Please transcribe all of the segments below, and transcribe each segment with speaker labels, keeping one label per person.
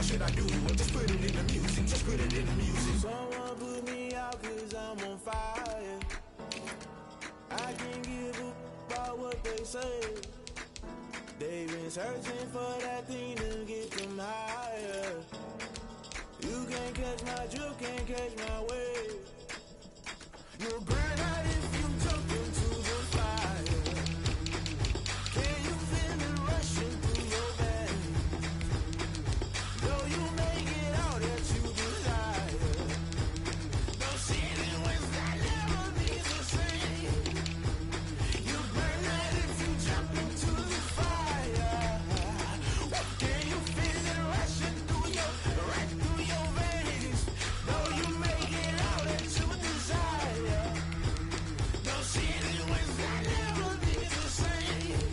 Speaker 1: should I do? Just put it in the music, just put it in the music.
Speaker 2: Someone put me out cause I'm on fire. I can't give a about what they say. They've been searching for that thing to get them higher. You can't catch my drift, can't catch my wave. You'll burn out if you jump into the fire. Can you feel it rushing through your veins? Though you make it out that you desire. No ceiling wins that never be the same. You burn out if you jump into the fire. Can you feel it rushing through your veins? Though you make it out that you desire. No ceiling wins that never be the same.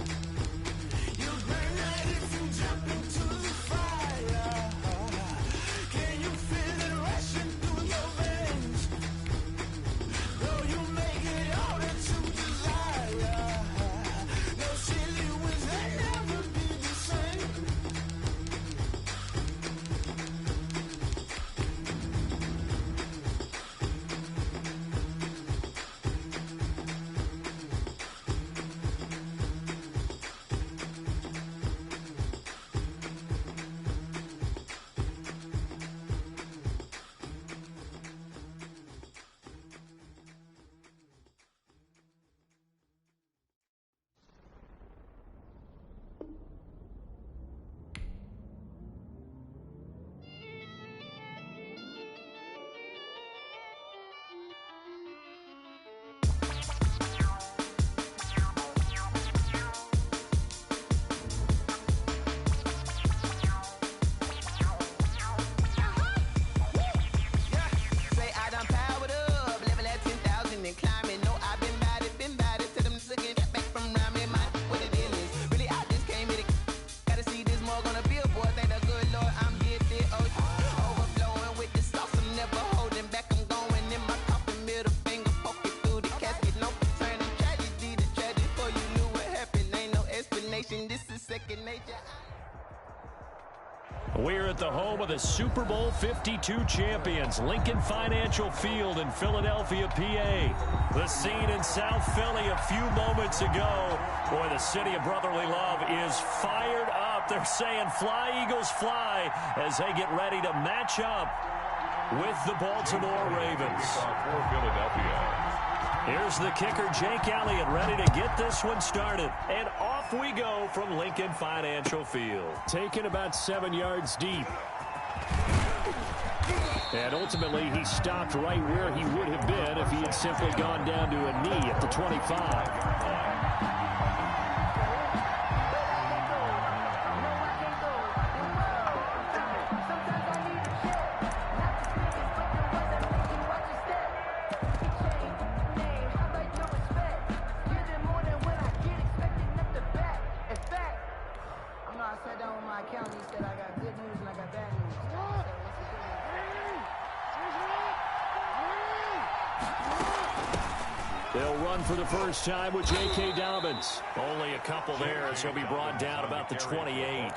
Speaker 2: You burn out if you jump into the fire. Can you feel it rushing through your veins? Though you make it out that you desire. No ceiling wins that never be the same. Say I done powered up, level at 10,000 and climbing. No, I've been bad it to them looking back from around me. My what it is, really I just came here to gotta see this more gonna be a boy. Thank the good Lord I'm getting overflowing with the sauce. I'm never holding back. I'm going in my coffin, middle finger poking through the casket. No turning tragedy to tragedy. Before you knew what happened, ain't no explanation. This is second nature.
Speaker 3: We're at the home of the Super Bowl 52 champions, Lincoln Financial Field in Philadelphia, PA. The scene in South Philly a few moments ago. Boy, the city of brotherly love is fired up. They're saying fly, Eagles, fly, as they get ready to match up with the Baltimore Ravens.
Speaker 4: For Philadelphia.
Speaker 3: Here's the kicker, Jake Elliott, ready to get this one started. And off we go from Lincoln Financial Field. Taken about 7 yards deep. And ultimately, he stopped right where he would have been if he had simply gone down to a knee at the 25. They'll run for the first time with J.K. Dobbins. Only a couple there as he'll be brought down about the 28.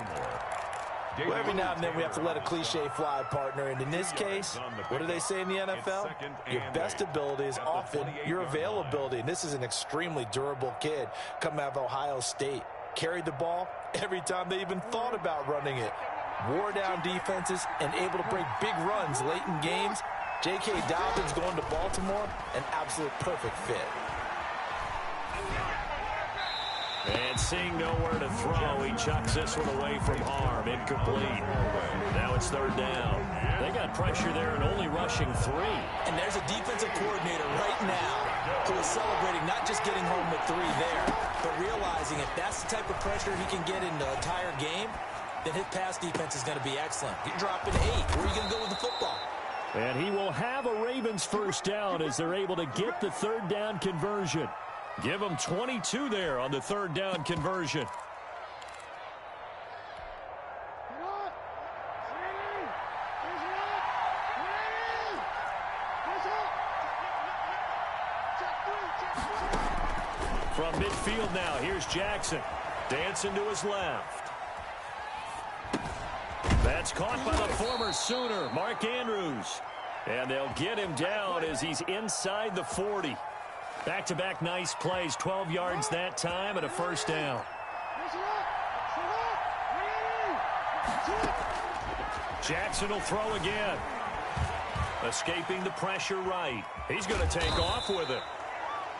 Speaker 5: Well, every now and then we have to let a cliche fly, partner. And in this case, what do they say in the NFL? Your best ability is often your availability. And this is an extremely durable kid coming out of Ohio State. Carried the ball every time they even thought about running it. Wore down defenses and able to break big runs late in games. J.K. Dobbins going to Baltimore, an absolute perfect fit.
Speaker 3: And seeing nowhere to throw, he chucks this one away from harm. Incomplete. Now it's third down. They got pressure there and only rushing 3.
Speaker 5: And there's a defensive coordinator right now who is celebrating not just getting home with 3 there, but realizing if that's the type of pressure he can get in the entire game, then his pass defense is going to be excellent. You're dropping 8. Where are you going to go with the football?
Speaker 3: And he will have a Ravens first down as they're able to get the third down conversion. Give them 22 there on the third down conversion. From midfield now, here's Jackson. Dancing to his left. That That's caught by the former Sooner, Mark Andrews. And they'll get him down as he's inside the 40. Back-to-back nice plays, 12 yards that time and a first down. Jackson will throw again. Escaping the pressure right. He's going to take off with it.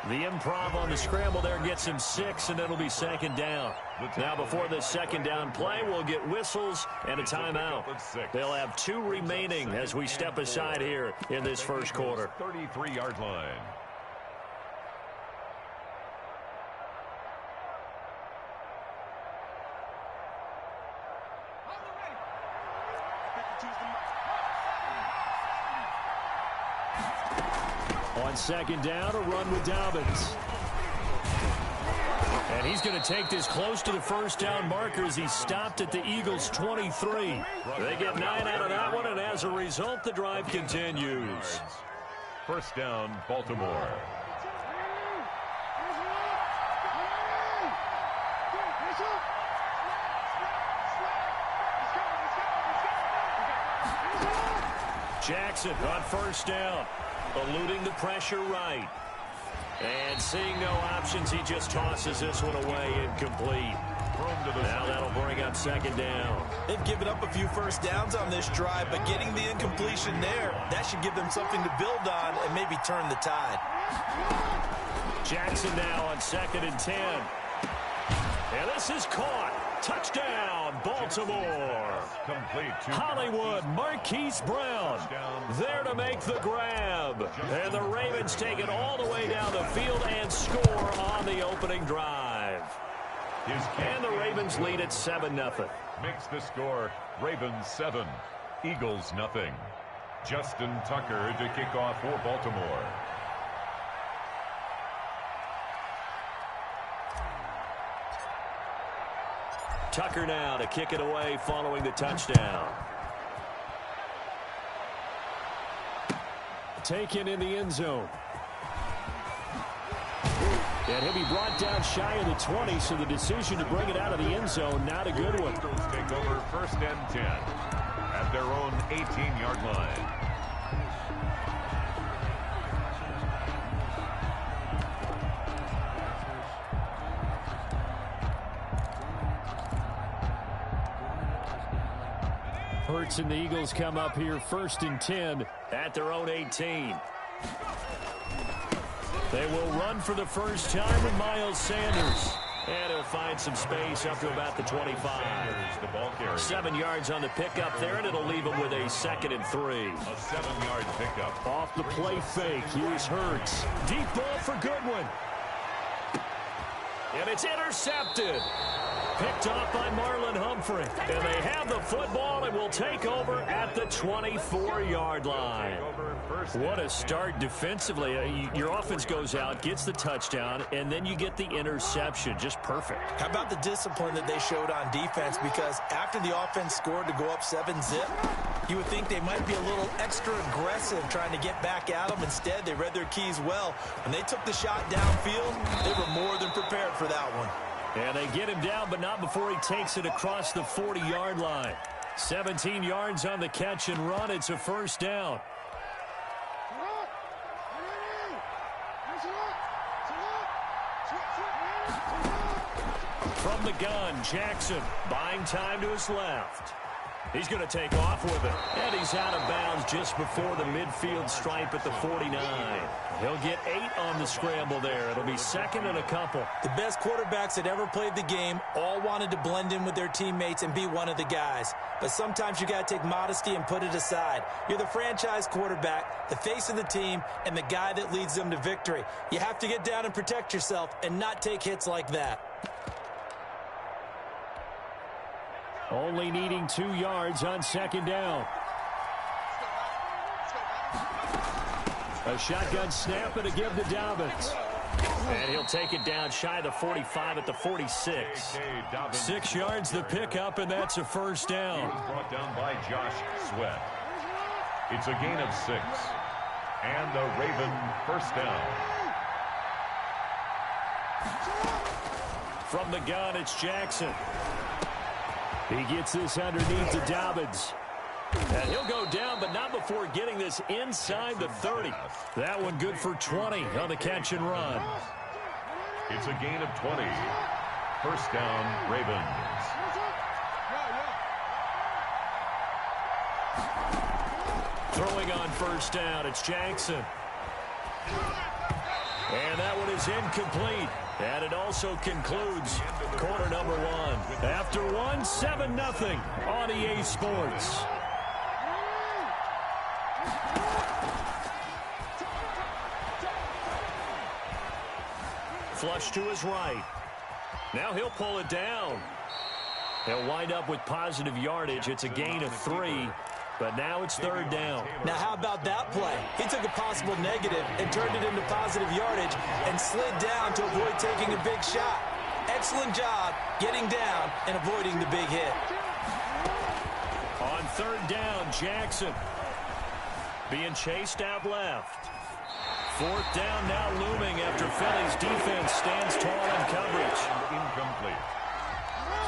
Speaker 3: The improv on the scramble there gets him 6, and it'll be second down. Now, before this second down play, we'll get whistles and a timeout. They'll have 2 remaining as we step aside here in this first quarter.
Speaker 4: 33-yard line.
Speaker 3: On second down, a run with Dobbins. And he's going to take this close to the first down marker as he stopped at the Eagles' 23. They get 9 out of that one, and as a result, the drive continues.
Speaker 4: First down, Baltimore.
Speaker 3: Jackson on first down, eluding the pressure right. And seeing no options, he just tosses this one away, incomplete. Now that'll bring up second down.
Speaker 5: They've given up a few first downs on this drive, but getting the incompletion there, that should give them something to build on and maybe turn the tide.
Speaker 3: Jackson now on 2nd and 10. And this is caught. Touchdown, Baltimore.
Speaker 4: Complete.
Speaker 3: Hollywood, Marquise Brown there to make the grab. And the Ravens take it all the way down the field and score on the opening drive. And the Ravens lead at 7-0.
Speaker 4: Makes the score Ravens 7, Eagles nothing. Justin Tucker to kick off for Baltimore.
Speaker 3: Tucker now to kick it away following the touchdown. Taken in the end zone. And he'll be brought down shy of the 20, so the decision to bring it out of the end zone, not a good one.
Speaker 4: Take over 1st and 10 at their own 18-yard line.
Speaker 3: Hurts and the Eagles come up here 1st and 10 at their own 18. They will run for the first time with Miles Sanders. And he'll find some space up to about the 25. 7 yards on the pickup there, and it'll leave him with a 2nd and 3.
Speaker 4: A 7-yard pickup.
Speaker 3: Off the play fake, here's Hurts. Deep ball for Goodwin. And it's intercepted. Picked off by Marlon Humphrey. And they have the football and will take over at the 24-yard line. What a start defensively. Your offense goes out, gets the touchdown, and then you get the interception. Just perfect.
Speaker 5: How about the discipline that they showed on defense? Because after the offense scored to go up 7-zip, you would think they might be a little extra aggressive trying to get back at them. Instead, they read their keys well. When they took the shot downfield, they were more than prepared for that one.
Speaker 3: And they get him down, but not before he takes it across the 40-yard line. 17 yards on the catch and run. It's a first down. From the gun, Jackson buying time to his left. He's going to take off with it. And he's out of bounds just before the midfield stripe at the 49. He'll get 8 on the scramble there. It'll be 2nd and a couple.
Speaker 5: The best quarterbacks that ever played the game all wanted to blend in with their teammates and be one of the guys. But sometimes you got to take modesty and put it aside. You're the franchise quarterback, the face of the team, and the guy that leads them to victory. You have to get down and protect yourself and not take hits like that.
Speaker 3: Only needing 2 yards on 2nd down. A shotgun snap and a give to Dobbins. And he'll take it down shy of the 45 at the 46. 6 yards the pickup, and that's a first down.
Speaker 4: Brought down by Josh Sweat. It's a gain of 6. And the Raven first down.
Speaker 3: From the gun, it's Jackson. He gets this underneath to Dobbins. And he'll go down, but not before getting this inside the 30. That one good for 20 on the catch and run.
Speaker 4: It's a gain of 20. First down, Ravens.
Speaker 3: Throwing on first down, it's Jackson. And that one is incomplete. And it also concludes quarter number one. After one, 7-0 on EA Sports. Flush to his right. Now he'll pull it down. He'll wind up with positive yardage. It's a gain of 3. But now it's third down.
Speaker 5: Now, how about that play? He took a possible negative and turned it into positive yardage and slid down to avoid taking a big shot. Excellent job getting down and avoiding the big hit.
Speaker 3: On third down, Jackson being chased out left. Fourth down now looming after Philly's defense stands tall in coverage.
Speaker 4: Incomplete.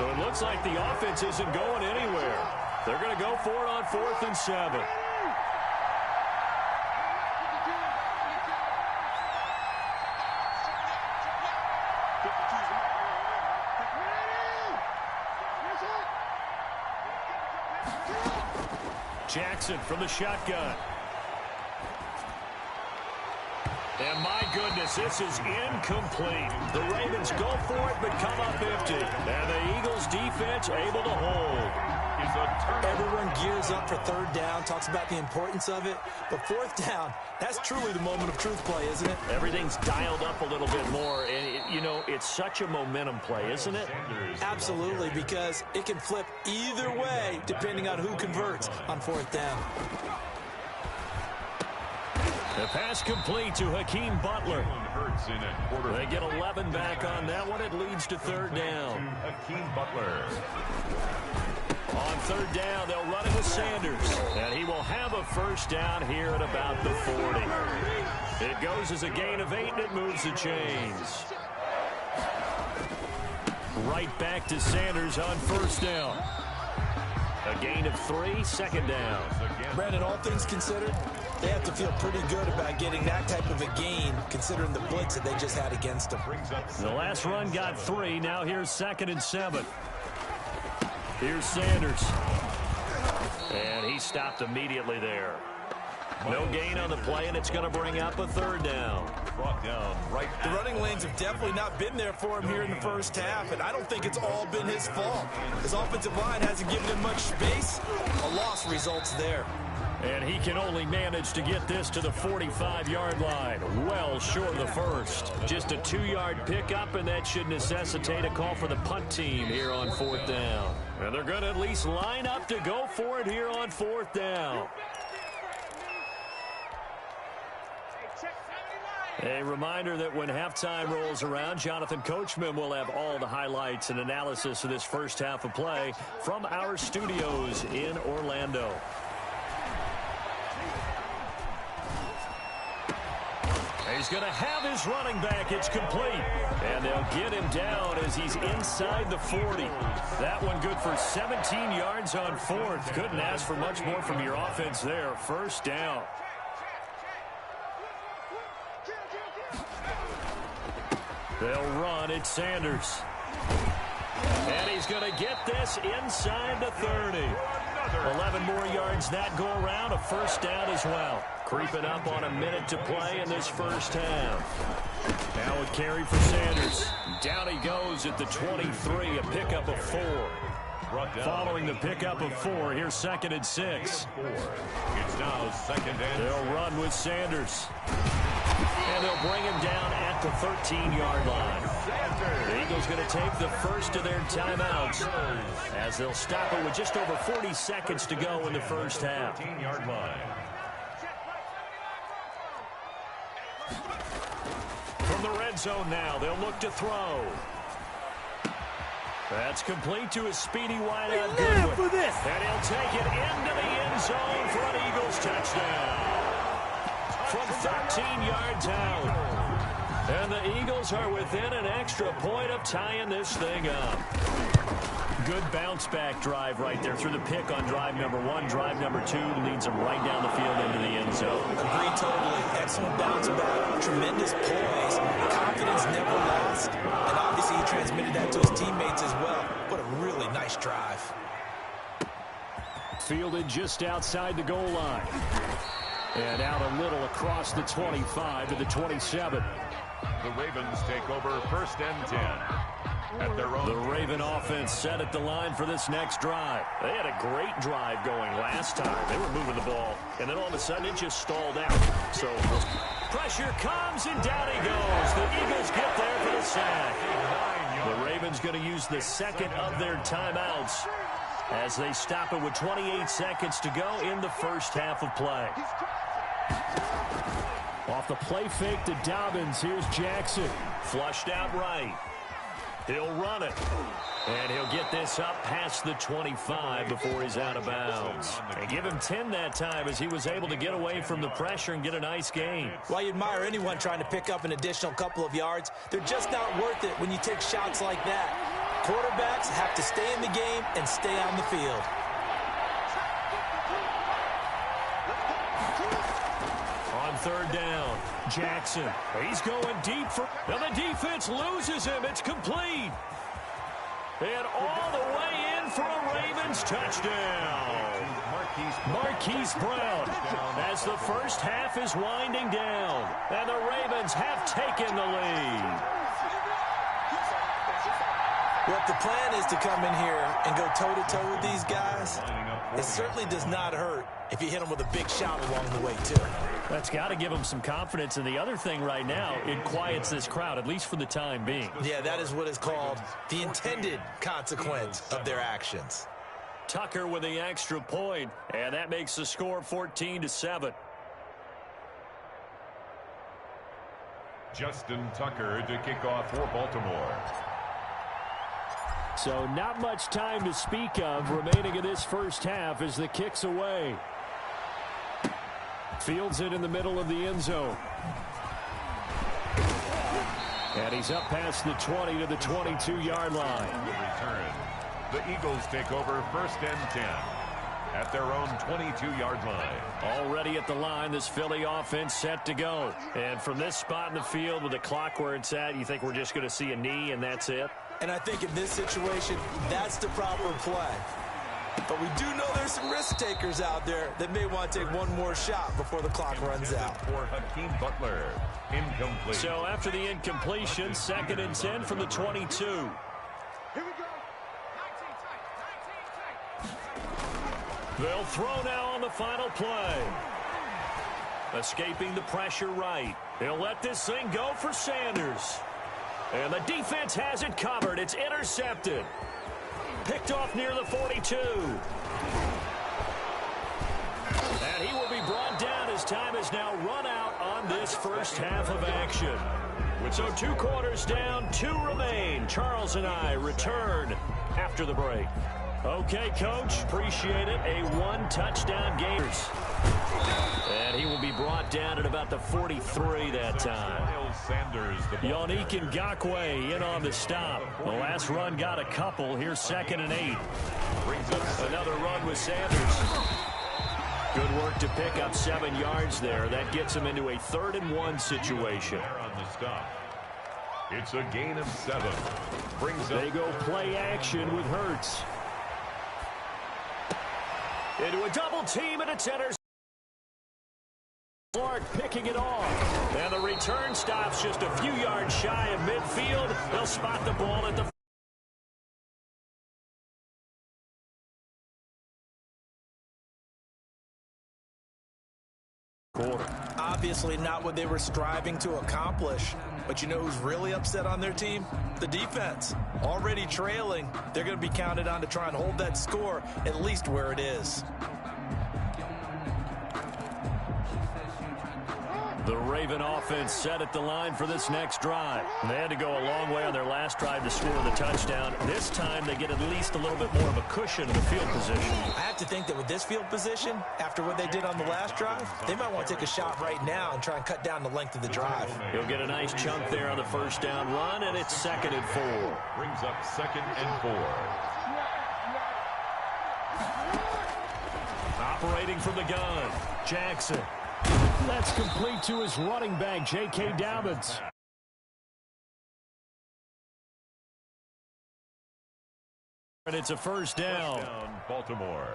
Speaker 3: So it looks like the offense isn't going anywhere. They're going to go for it on 4th and 7. Jackson from the shotgun. And my goodness, this is incomplete. The Ravens go for it, but come up empty. And the Eagles defense able to hold.
Speaker 5: Everyone gears up for third down, talks about the importance of it. But fourth down, that's truly the moment of truth play, isn't it?
Speaker 3: Everything's dialed up a little bit more. And, you know, it's such a momentum play, isn't it?
Speaker 5: Absolutely, because it can flip either way depending on who converts on fourth down.
Speaker 3: The pass complete to Hakeem Butler. They get 11 back on that one. It leads to third down.
Speaker 4: Hakeem Butler.
Speaker 3: On third down, they'll run it with Sanders. And he will have a first down here at about the 40. It goes as a gain of 8, and it moves the chains. Right back to Sanders on first down. A gain of 3, second down.
Speaker 5: Brandon, all things considered, they have to feel pretty good about getting that type of a gain, considering the blitz that they just had against them.
Speaker 3: The last run got 3. Now here's 2nd and 7. Here's Sanders. And he stopped immediately there. No gain on the play, and it's going to bring up a third down.
Speaker 4: Brought down right.
Speaker 5: The running lanes have definitely not been there for him here in the first half, and I don't think it's all been his fault. His offensive line hasn't given him much space. A loss results there.
Speaker 3: And he can only manage to get this to the 45-yard line. Well short of the first. Just a 2-yard pickup, and that should necessitate a call for the punt team here on fourth down. And they're going to at least line up to go for it here on fourth down. A reminder that when halftime rolls around, Jonathan Coachman will have all the highlights and analysis of this first half of play from our studios in Orlando. He's going to have his running back. It's complete. And they'll get him down as he's inside the 40. That one good for 17 yards on fourth. Couldn't ask for much more from your offense there. First down. They'll run. It's Sanders. And he's going to get this inside the 30. 11 more yards that go around. A first down as well. Creeping up on a minute to play in this first half. Now a carry for Sanders. Down he goes at the 23. A pickup of 4. Following the pickup of 4, here's 2nd and 6.
Speaker 4: It's now 2nd and.
Speaker 3: They'll run with Sanders. And they'll bring him down at the 13-yard line. The Eagles going to take the first of their timeouts as they'll stop it with just over 40 seconds to go in the first half.
Speaker 4: 13-yard line.
Speaker 3: From the red zone now, they'll look to throw. That's complete to a speedy wideout Goodwin. And he'll take it into the end zone for an Eagles touchdown. From 13 yards out. And the Eagles are within an extra point of tying this thing up. Good bounce-back drive right there through the pick on drive number 1. Drive number 2 leads him right down the field into the end zone.
Speaker 5: Agreed totally. Excellent bounce-back, tremendous poise, confidence never lost, and obviously he transmitted that to his teammates as well. What a really nice drive.
Speaker 3: Fielded just outside the goal line. And out a little across the 25 to the 27.
Speaker 4: The Ravens take over 1st and 10. At their own.
Speaker 3: The Raven offense set at the line for this next drive. They had a great drive going last time. They were moving the ball, and then all of a sudden it just stalled out. So pressure comes, and down he goes. The Eagles get there for the sack. The Ravens going to use the second of their timeouts as they stop it with 28 seconds to go in the first half of play. Off the play fake to Dobbins. Here's Jackson. Flushed out right. He'll run it. And he'll get this up past the 25 before he's out of bounds. And give him 10 that time as he was able to get away from the pressure and get a nice gain.
Speaker 5: Well, you admire anyone trying to pick up an additional couple of yards. They're just not worth it when you take shots like that. Quarterbacks have to stay in the game and stay on the field.
Speaker 3: On 3rd down, Jackson. He's going deep for... Now the defense loses him. It's complete. And all the way in for a Ravens touchdown. Marquise Brown as the first half is winding down. And the Ravens have taken the lead.
Speaker 5: Well, if the plan is to come in here and go toe-to-toe with these guys, it certainly does not hurt if you hit them with a big shot along the way, too.
Speaker 3: That's got to give them some confidence. And the other thing right now, it quiets this crowd, at least for the time being. Yeah,
Speaker 5: that is what is called the intended consequence of their actions.
Speaker 3: Tucker with the extra point, and that makes the score 14-7.
Speaker 4: Justin Tucker to kick off for Baltimore.
Speaker 3: So not much time to speak of remaining in this first half as the kick's away. Fields it in the middle of the end zone. And he's up past the 20 to the 22-yard line.
Speaker 4: Return. The Eagles take over 1st and 10 at their own 22-yard line.
Speaker 3: Already at the line, this Philly offense set to go. And from this spot in the field with the clock where it's at, you think we're just going to see a knee and that's it?
Speaker 5: And I think in this situation, that's the proper play. But we do know there's some risk takers out there that may want to take one more shot before the clock runs out.
Speaker 4: For Hakeem Butler, incomplete.
Speaker 3: So after the incompletion, 2nd and 10 from the 22.
Speaker 1: Here we go. 19 tight.
Speaker 3: They'll throw now on the final play. Escaping the pressure right. He'll let this thing go for Sanders. And the defense has it covered. It's intercepted. Picked off near the 42. And he will be brought down as time has now run out on this first half of action. So 2 quarters down, 2 remain. Charles and I return after the break. Okay, Coach, appreciate it. A 1-touchdown game. And he will be brought down at about the 43 that time. Yannick Ngakoue in on the stop. The last run got a couple. Here's 2nd and 8. Another run with Sanders. Good work to pick up 7 yards there. That gets him into a 3rd and 1 situation.
Speaker 4: It's a gain of 7.
Speaker 3: They go play action with Hurts. Into a double team, and it's intercepted. Clark picking it off. And the return stops just a few yards shy of midfield. They'll spot the ball at the quarter.
Speaker 5: Obviously not what they were striving to accomplish. But you know who's really upset on their team? The defense. Already trailing. They're going to be counted on to try and hold that score at least where it is.
Speaker 3: The Raven offense set at the line for this next drive. They had to go a long way on their last drive to score the touchdown. This time they get at least a little bit more of a cushion in the field position.
Speaker 5: I have to think that with this field position, after what they did on the last drive, they might want to take a shot right now and try and cut down the length of the drive.
Speaker 3: He'll get a nice chunk there on the first down run, and it's 2nd and 4.
Speaker 4: Brings up 2nd and 4.
Speaker 3: Operating from the gun, Jackson. That's complete to his running back, J.K. Dobbins. And it's a first down.
Speaker 4: Baltimore.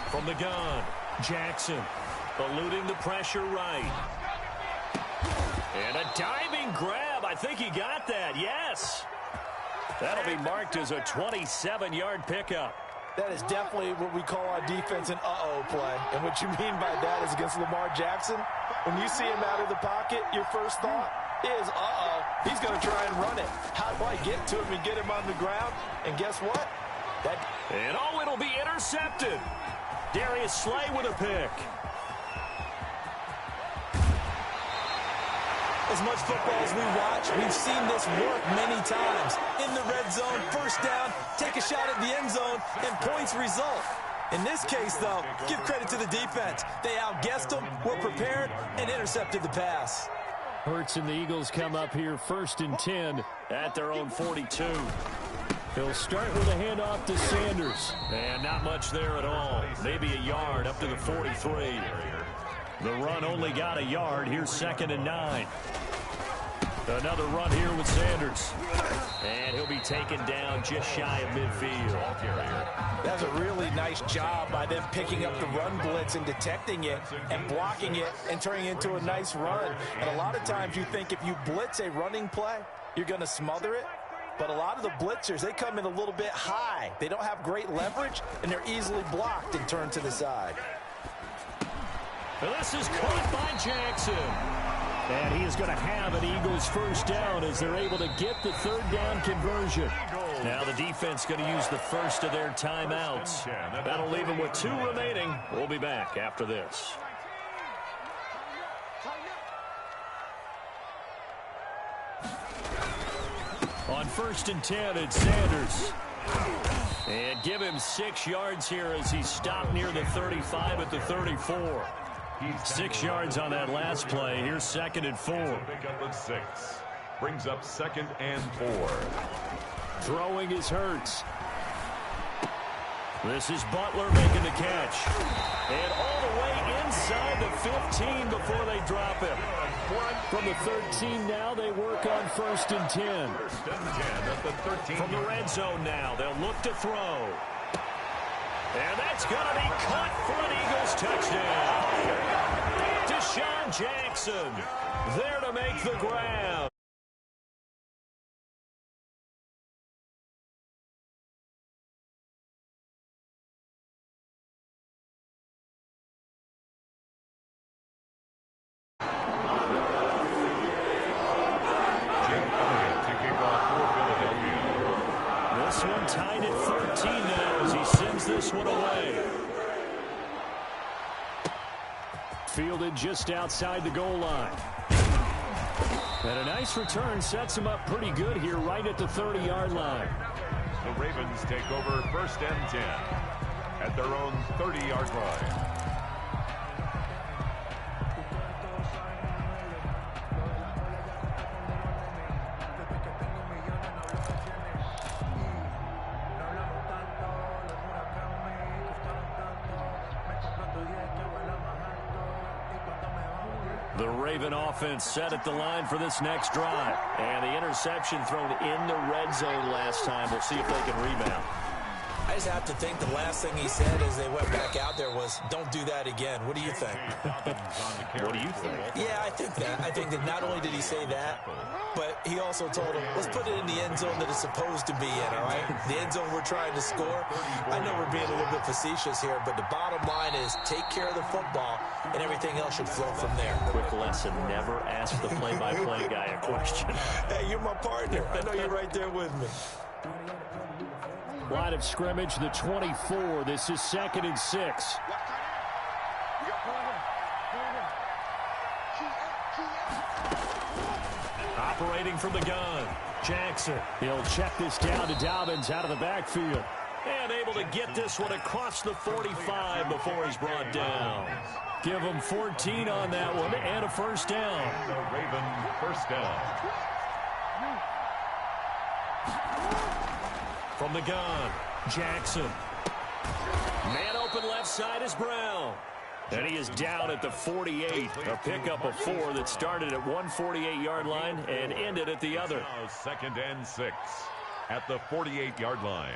Speaker 3: From the gun, Jackson eluding the pressure right. And a diving grab. I think he got that. Yes. That'll be marked as a 27-yard pickup.
Speaker 5: That is definitely what we call on defense an uh-oh play. And what you mean by that is against Lamar Jackson, when you see him out of the pocket, your first thought is, uh-oh, he's going to try and run it. How do I get to him and get him on the ground? And guess what?
Speaker 3: And oh, it'll be intercepted. Darius Slay with a pick.
Speaker 5: As much football as we watch, we've seen this work many times. In the red zone, first down, take a shot at the end zone, and points result. In this case, though, give credit to the defense. They outguessed them, were prepared, and intercepted the pass.
Speaker 3: Hurts and the Eagles come up here 1st and 10 at their own 42. He'll start with a handoff to Sanders. And not much there at all. Maybe a yard up to the 43. The run only got a yard. Here's 2nd and 9. Another run here with Sanders. And he'll be taken down just shy of midfield.
Speaker 5: That's a really nice job by them picking up the run blitz and detecting it and blocking it and turning it into a nice run. And a lot of times you think if you blitz a running play, you're going to smother it. But a lot of the blitzers, they come in a little bit high. They don't have great leverage, and they're easily blocked and turned to the side.
Speaker 3: And this is caught by Jackson. And he is going to have an Eagles first down as they're able to get the 3rd down conversion. Now the defense going to use the first of their timeouts. That'll leave them with 2 remaining. We'll be back after this. On 1st and 10, it's Sanders. And give him 6 yards here as he stopped near the 35 at the 34. 6 yards on that last play. Here's 2nd and 4.
Speaker 4: Pickup of 6. Brings up 2nd and 4.
Speaker 3: Throwing is Hurts. This is Butler making the catch. And all the way inside the 15 before they drop him. From the 13 now, they work on 1st and 10.
Speaker 4: 1st and 10 at the 13.
Speaker 3: From the red zone now, they'll look to throw. And that's going to be caught for an Eagles touchdown. Deshaun Jackson there to make the grab. This one tied at 13 now as he sends this one away. Fielded just outside the goal line. And a nice return sets him up pretty good here right at the 30-yard line.
Speaker 4: The Ravens take over 1st and 10 at their own 30-yard line.
Speaker 3: The Raven offense set at the line for this next drive. And the interception thrown in the red zone last time. We'll see if they can rebound.
Speaker 5: I just have to think the last thing he said as they went back out there was, don't do that again. What do you think?
Speaker 3: What do you think?
Speaker 5: Yeah, I think that. I think that not only did he say that, but he also told him, let's put it in the end zone that it's supposed to be in, all right? The end zone we're trying to score. I know we're being a little bit facetious here, but the bottom line is take care of the football, and everything else should flow from there.
Speaker 3: Quick lesson, never ask the play-by-play guy a question.
Speaker 5: Hey, you're my partner. I know you're right there with me.
Speaker 3: Line of scrimmage, the 24. This is 2nd and 6. Operating from the gun, Jackson. He'll check this down to Dobbins out of the backfield. And able to get this one across the 45 before he's brought down. Give him 14 on that one and a first down.
Speaker 4: The Raven first down.
Speaker 3: From the gun, Jackson. Man open left side is Brown. And he is down at the 48. A pickup of 4 that started at 148-yard line and ended at the other.
Speaker 4: Now 2nd and 6 at the 48-yard line.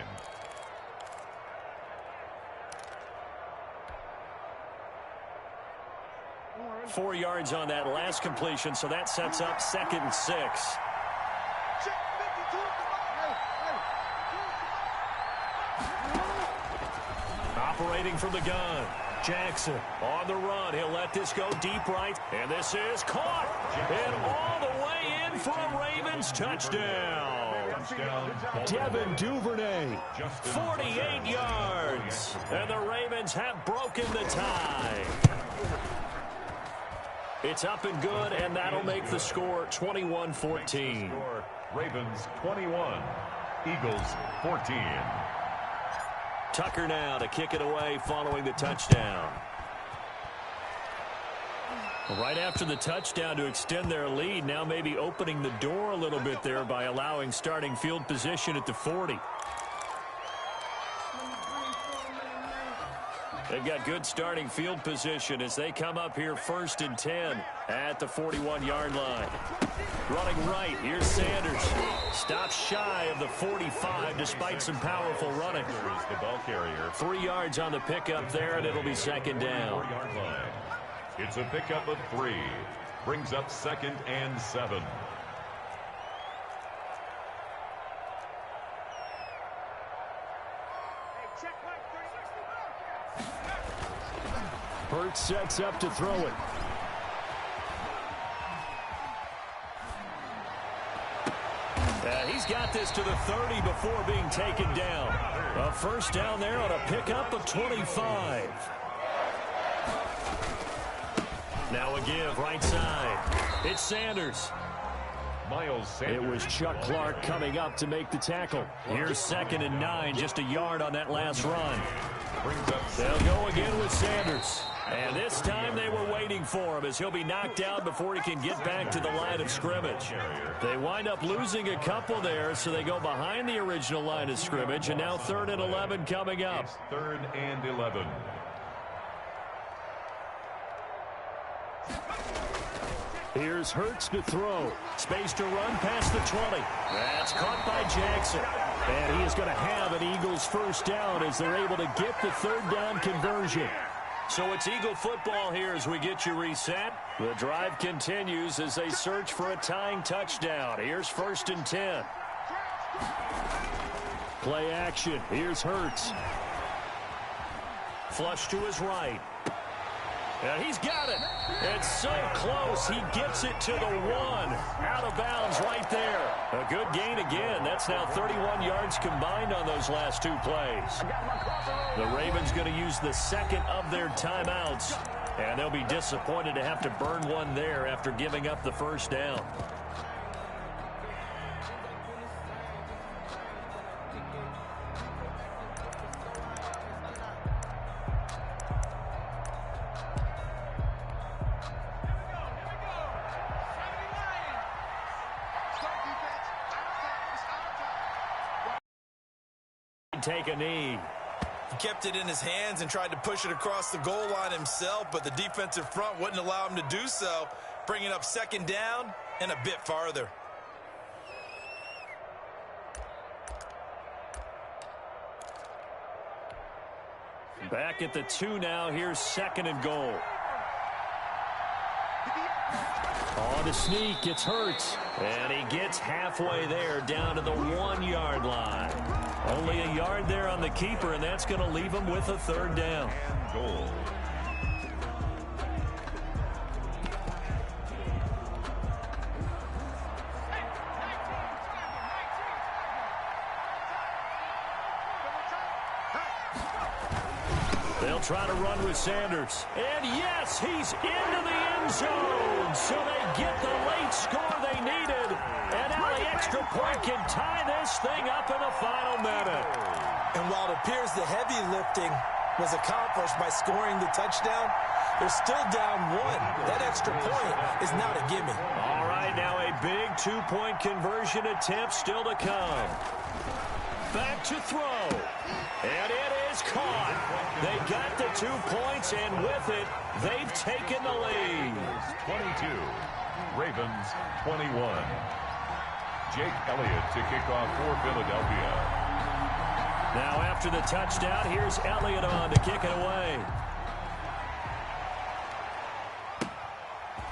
Speaker 3: Four yards on that last completion, so that sets up 2nd and 6. Operating from the gun, Jackson on the run. He'll let this go deep right, and this is caught. And all the way in for a Ravens touchdown. Devin Duvernay, 48 yards. And the Ravens have broken the tie. It's up and good, and that'll make the score 21-14.
Speaker 4: Ravens 21, Eagles 14.
Speaker 3: Tucker now to kick it away following the touchdown. Right after the touchdown to extend their lead, now maybe opening the door a little bit there by allowing starting field position at the 40. They've got good starting field position as they come up here 1st and 10 at the 41-yard line. Running right, here's Sanders. Stops shy of the 45 despite some powerful running.
Speaker 4: Here's the ball carrier.
Speaker 3: 3 yards on the pickup there, and it'll be 2nd down.
Speaker 4: 4-yard line. It's a pickup of 3. Brings up 2nd and 7.
Speaker 3: Hurts sets up to throw it. He's got this to the 30 before being taken down. A first down there on a pickup of 25. Now a give right side. It's Sanders.
Speaker 4: Miles Sanders.
Speaker 3: It was Chuck Clark coming up to make the tackle. Here's 2nd and 9, just a yard on that last run. They'll go again with Sanders. And this time they were waiting for him as he'll be knocked out before he can get back to the line of scrimmage. They wind up losing a couple there, so they go behind the original line of scrimmage, and now 3rd and 11 coming up.
Speaker 4: It's 3rd and 11.
Speaker 3: Here's Hurts to throw. Space to run past the 20. That's caught by Jackson. And he is going to have an Eagles first down as they're able to get the 3rd down conversion. So it's Eagle football here as we get you reset. The drive continues as they search for a tying touchdown. Here's 1st and 10. Play action. Here's Hurts. Flush to his right. And he's got it. It's so close. He gets it to the 1. Out of bounds right there. A good gain again. That's now 31 yards combined on those last 2 plays. The Ravens going to use the 2nd of their timeouts. And they'll be disappointed to have to burn one there after giving up the first down. Take a knee.
Speaker 5: He kept it in his hands and tried to push it across the goal line himself, but the defensive front wouldn't allow him to do so, bringing up 2nd down and a bit farther.
Speaker 3: Back at the 2 now. Here's 2nd and goal. On to sneak. It's Hurts. And he gets halfway there down to the 1-yard line. Only a yard there on the keeper, and that's going to leave him with a 3rd down.
Speaker 4: And goal.
Speaker 3: try to run with Sanders. And yes, he's into the end zone. So they get the late score they needed. And now the extra point can tie this thing up in the final minute.
Speaker 5: And while it appears the heavy lifting was accomplished by scoring the touchdown, they're still down one. That extra point is not a gimme.
Speaker 3: All right, now a big two-point conversion attempt still to come. Back to throw. And it is caught. They got the 2 points, and with it, they've taken the lead.
Speaker 4: 22. Ravens 21. Jake Elliott to kick off for Philadelphia.
Speaker 3: Now after the touchdown, here's Elliott on to kick it away.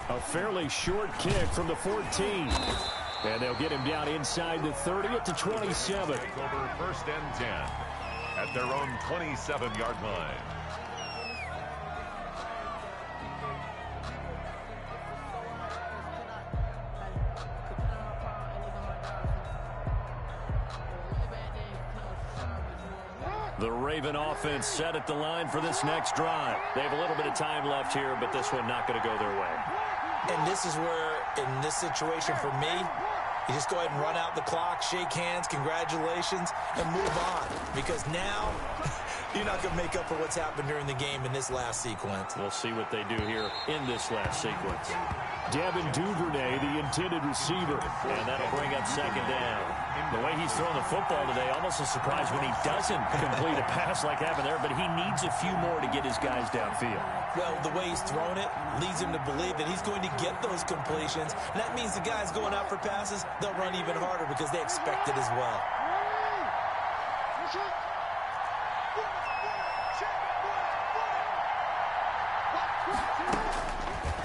Speaker 3: A fairly short kick from the 14. And they'll get him down inside the 30 at the 27.
Speaker 4: Over 1st and 10 at their own 27-yard line.
Speaker 3: The Raven offense set at the line for this next drive. They have a little bit of time left here, but this one not going to go their way.
Speaker 5: And this is where, in this situation for me, you just go ahead and run out the clock, shake hands, congratulations, and move on. Because now, you're not going to make up for what's happened during the game in this last sequence.
Speaker 3: We'll see what they do here in this last sequence. Devin Duvernay, the intended receiver. And that'll bring up 2nd down. The way he's throwing the football today, almost a surprise when he doesn't complete a pass like happened there, but he needs a few more to get his guys downfield.
Speaker 5: Well, the way he's thrown it leads him to believe that he's going to get those completions. And that means the guys going out for passes, they'll run even harder because they expect it as well.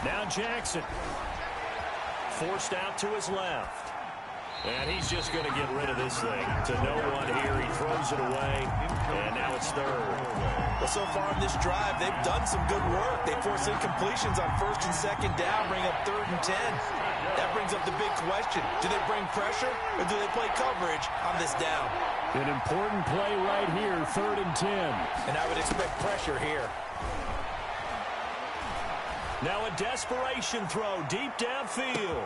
Speaker 3: Now Jackson. Forced out to his left. And he's just going to get rid of this thing. To no one here. He throws it away. And now it's 3rd.
Speaker 5: Well, so far in this drive, they've done some good work. They force incompletions on 1st and 2nd down, bring up 3rd and 10. That brings up the big question. Do they bring pressure or do they play coverage on this down?
Speaker 3: An important play right here, 3rd and 10.
Speaker 5: And I would expect pressure here.
Speaker 3: Now a desperation throw deep downfield.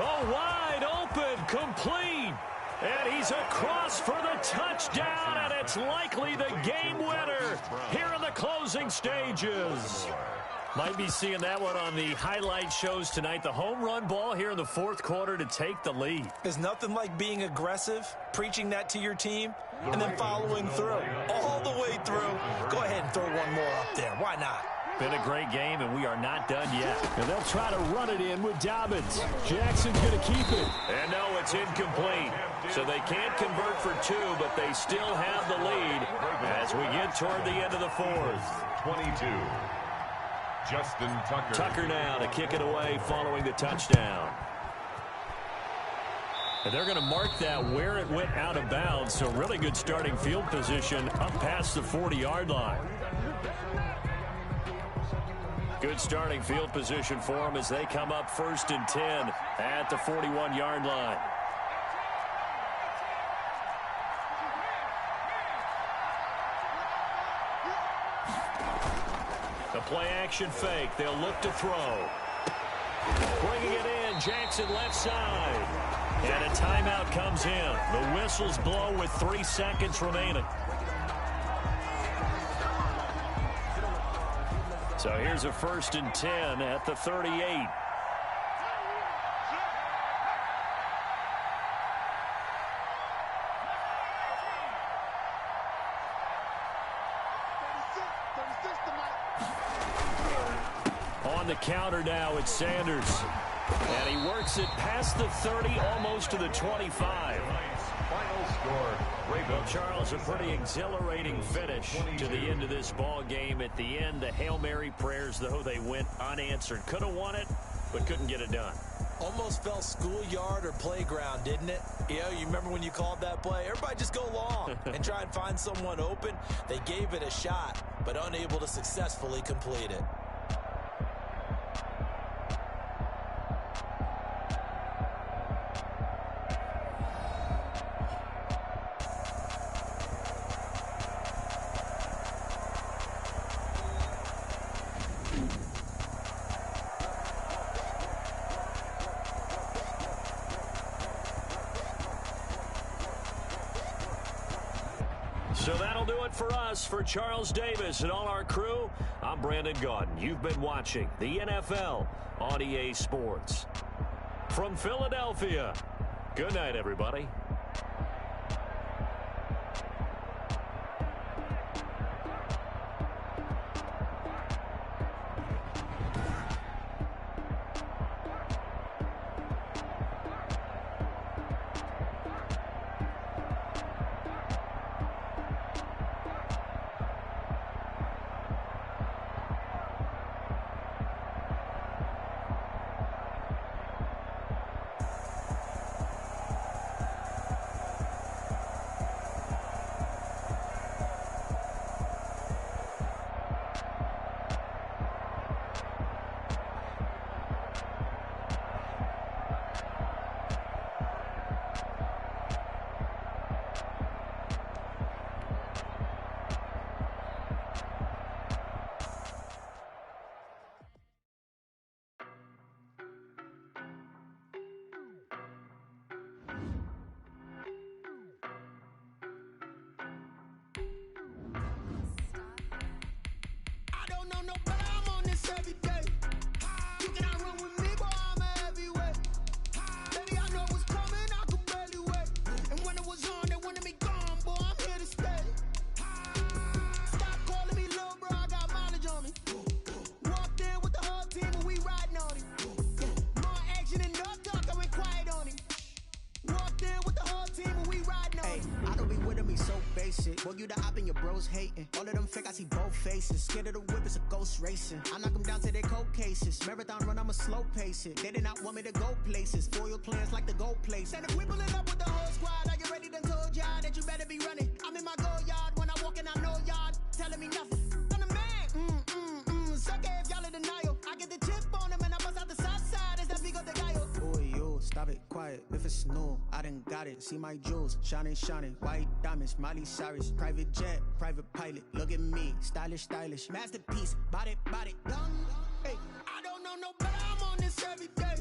Speaker 3: Oh, wide open, complete. And he's across for the touchdown, and it's likely the game winner here in the closing stages. Might be seeing that one on the highlight shows tonight. The home run ball here in the 4th quarter to take the lead.
Speaker 5: There's nothing like being aggressive, preaching that to your team, and then following through. All the way through. Go ahead and throw one more up there. Why not?
Speaker 3: Been a great game, and we are not done yet. And they'll try to run it in with Dobbins. Jackson's going to keep it. And no, it's incomplete. So they can't convert for 2, but they still have the lead as we get toward the end of the 4th.
Speaker 4: 22. Justin Tucker.
Speaker 3: Tucker now to kick it away following the touchdown. And they're going to mark that where it went out of bounds. So really good starting field position up past the 40-yard line. Good starting field position for them as they come up 1st and 10 at the 41-yard line. The play action fake. They'll look to throw. Bringing it in. Jackson left side. And a timeout comes in. The whistles blow with 3 seconds remaining. So here's a 1st and 10 at the 38. On the counter now, it's Sanders. And he works it past the 30, almost to the 25.
Speaker 4: Final score,
Speaker 3: Well, Charles, a pretty exhilarating finish to the end of this ball game. At the end, the Hail Mary prayers, though, they went unanswered. Could have won it, but couldn't get it done.
Speaker 5: Almost felt schoolyard or playground, didn't it? You know, you remember when you called that play? Everybody just go long and try and find someone open. They gave it a shot, but unable to successfully complete it.
Speaker 3: So that'll do it for us. For Charles Davis and all our crew, I'm Brandon Gaudin. You've been watching the NFL on EA Sports. From Philadelphia, good night, everybody.
Speaker 6: Boy, you the op and your bros hating. All of them fake, I see both faces. Scared of the whip, it's a ghost racing. I knock them down to their cold cases. Marathon run, I'ma slow pace it. They did not want me to go places. Foil plans like the go place. And if we pulling up with the whole squad, are you ready? Done told y'all that you better be running. I'm in my go yard. When I walk in, I know y'all telling me nothing. I'm the man. Suck it if y'all in denial. I get the chip on them and I bust out the south side. It's that Vigo de Gallo. Boy, yo, stop it, quiet. If it's new, I done got it. See my jewels, shining, shining. White diamonds, Miley Cyrus. Private jet, private pilot. Look at me, stylish, stylish. Masterpiece, body, done. Hey, I don't know no better. I'm on this every day.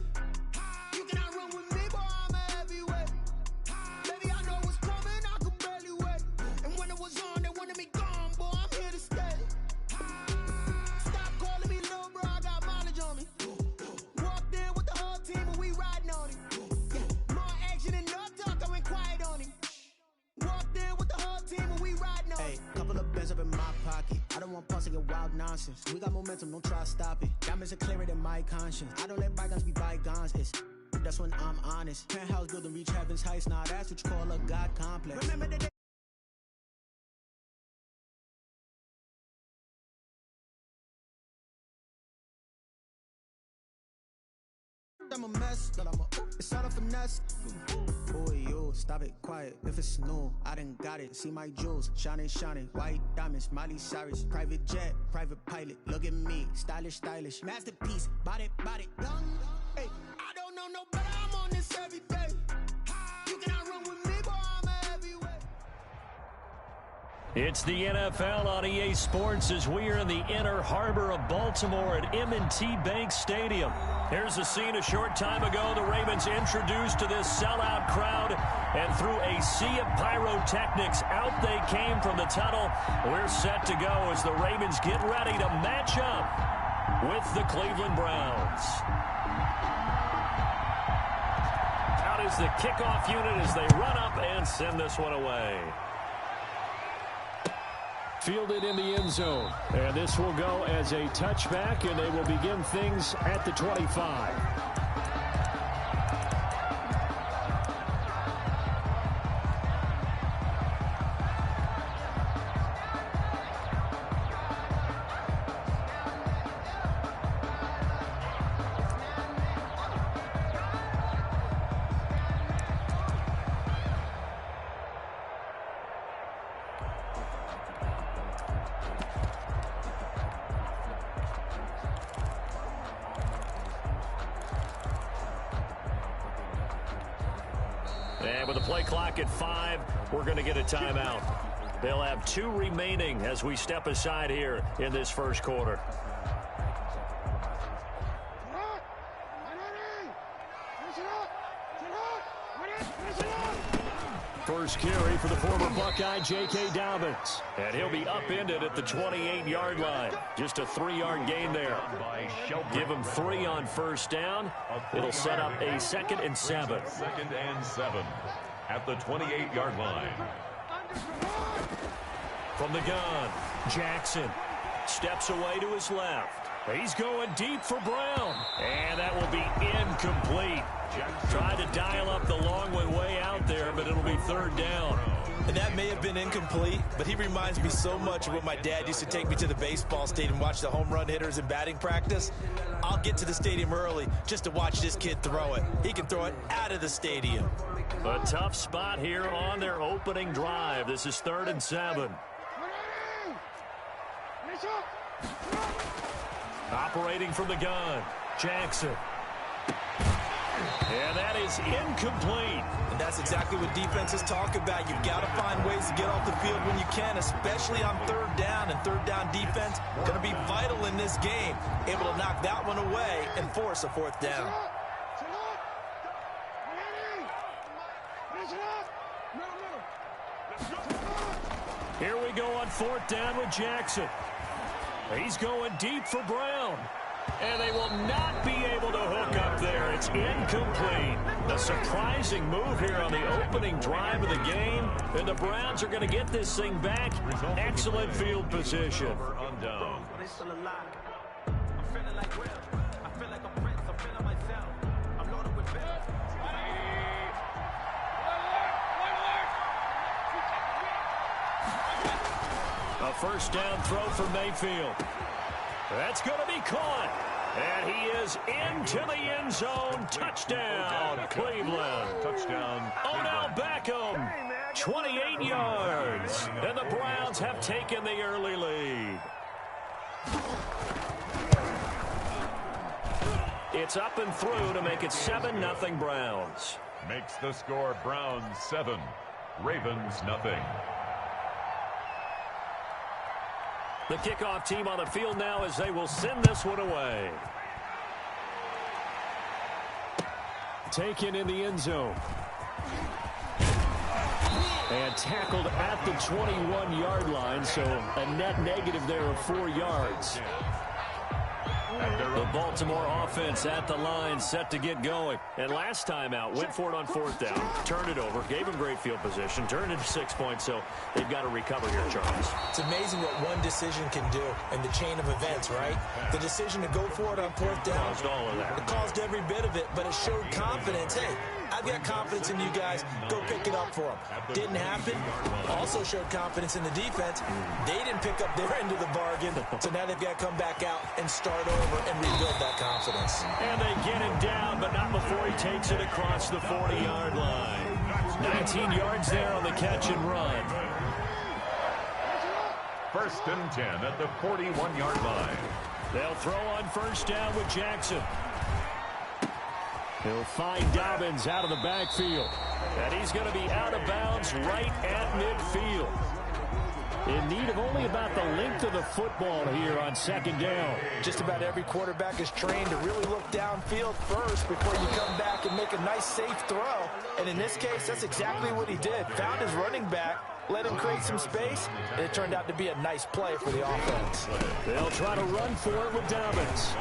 Speaker 6: You cannot run with me, boy, I'm a heavyweight. Baby, I know what's coming, I could barely wait. And when it was on, they wanted me gone, boy, I'm here to stay. Stop calling me little bro, I got mileage on me. Walked in with the whole team and we riding on it. Yeah, more action and no talk, I went quiet on him. Walked in with the whole team and we riding on it. Hey, couple of bands up in my pocket. I don't want pause to get wild nonsense. We got momentum, don't try to stop it. Diamonds are clearer than my conscience. I don't let bygones be bygones. That's when I'm honest. Penthouse building, reach heaven's heights. Nah, that's what you call a God complex. Remember the day. I'm a mess, but it's all a finesse. Boy, yo, stop it, quiet. If it's new, I done got it. See my jewels, shining, shining. White diamonds, Miley Cyrus. Private jet, private pilot. Look at me, stylish, stylish. Masterpiece, body, done. Hey, I don't know no better. I'm on this every day. You cannot run with me, boy, I'm a heavyweight.
Speaker 3: It's the NFL on EA Sports as we are in the inner harbor of Baltimore at M&T Bank Stadium. Here's a scene a short time ago. The Ravens introduced to this sellout crowd, and through a sea of pyrotechnics, out they came from the tunnel. We're set to go as the Ravens get ready to match up with the Cleveland Browns. Out is the kickoff unit as they run up and send this one away.
Speaker 7: Fielded in the end zone. And this will go as a touchback, and they will begin things at the 25.
Speaker 3: And with the play clock at 5, we're going to get a timeout. They'll have 2 remaining as we step aside here in this first quarter.
Speaker 7: first carry for the former Buckeye, J.K. Dobbins. And he'll be upended at the 28-yard line. Just a 3-yard gain there. Give him 3 on first down. It'll set up a 2nd and 7.
Speaker 4: 2nd and 7 at the 28-yard line.
Speaker 3: From the gun, Jackson steps away to his left. He's going deep for Brown. And that will be incomplete. Tried to dial up the long way out there, but it'll be 3rd down.
Speaker 5: And that may have been incomplete, but he reminds me so much of when my dad used to take me to the baseball stadium and watch the home run hitters in batting practice. I'll get to the stadium early just to watch this kid throw it. He can throw it out of the stadium.
Speaker 3: A tough spot here on their opening drive. This is 3rd and 7. Operating from the gun, Jackson. And that is incomplete.
Speaker 5: And that's exactly what defenses talk about. You've got to find ways to get off the field when you can, especially on 3rd down. And 3rd down defense going to be vital in this game. Able to knock that one away and force a 4th down.
Speaker 3: Here we go on 4th down with Jackson. He's going deep for Brown. And they will not be able to hook up there. It's incomplete. A surprising move here on the opening drive of the game. And the Browns are going to get this thing back. Excellent field position. A first down throw for Mayfield. That's going to be caught. And he is into the end zone. Touchdown, Cleveland.
Speaker 4: Touchdown.
Speaker 3: Odell Beckham, 28 yards. And the Browns have taken the early lead. It's up and through to make it 7-0 Browns.
Speaker 4: Makes the score Browns 7, Ravens nothing.
Speaker 3: The kickoff team on the field now as they will send this one away.
Speaker 7: Taken in the end zone. And tackled at the 21-yard line, so a net negative there of 4 yards.
Speaker 3: The Baltimore offense at the line, set to get going. And last time out, went for it on 4th down, turned it over, gave them great field position, turned it 6 points, so they've got to recover here, Charles.
Speaker 5: It's amazing what one decision can do in the chain of events, right? The decision to go for it on 4th down,
Speaker 3: Caused all of that.
Speaker 5: it caused every bit of it, but it showed confidence. Hey, I've got confidence in you guys. Go pick it up for them. Didn't happen. Also showed confidence in the defense. They didn't pick up their end of the bargain, so now they've got to come back out and start over and rebuild that confidence.
Speaker 3: And they get him down, but not before he takes it across the 40-yard line. 19 yards there on the catch and run.
Speaker 4: 1st and 10 at the 41-yard line.
Speaker 3: They'll throw on 1st down with Jackson. He'll find Dobbins out of the backfield. And he's going to be out of bounds right at midfield. In need of only about the length of the football here on 2nd down.
Speaker 5: Just about every quarterback is trained to really look downfield first before you come back and make a nice, safe throw. And in this case, that's exactly what he did. Found his running back, let him create some space, and it turned out to be a nice play for the offense.
Speaker 3: They'll try to run for it with Dobbins.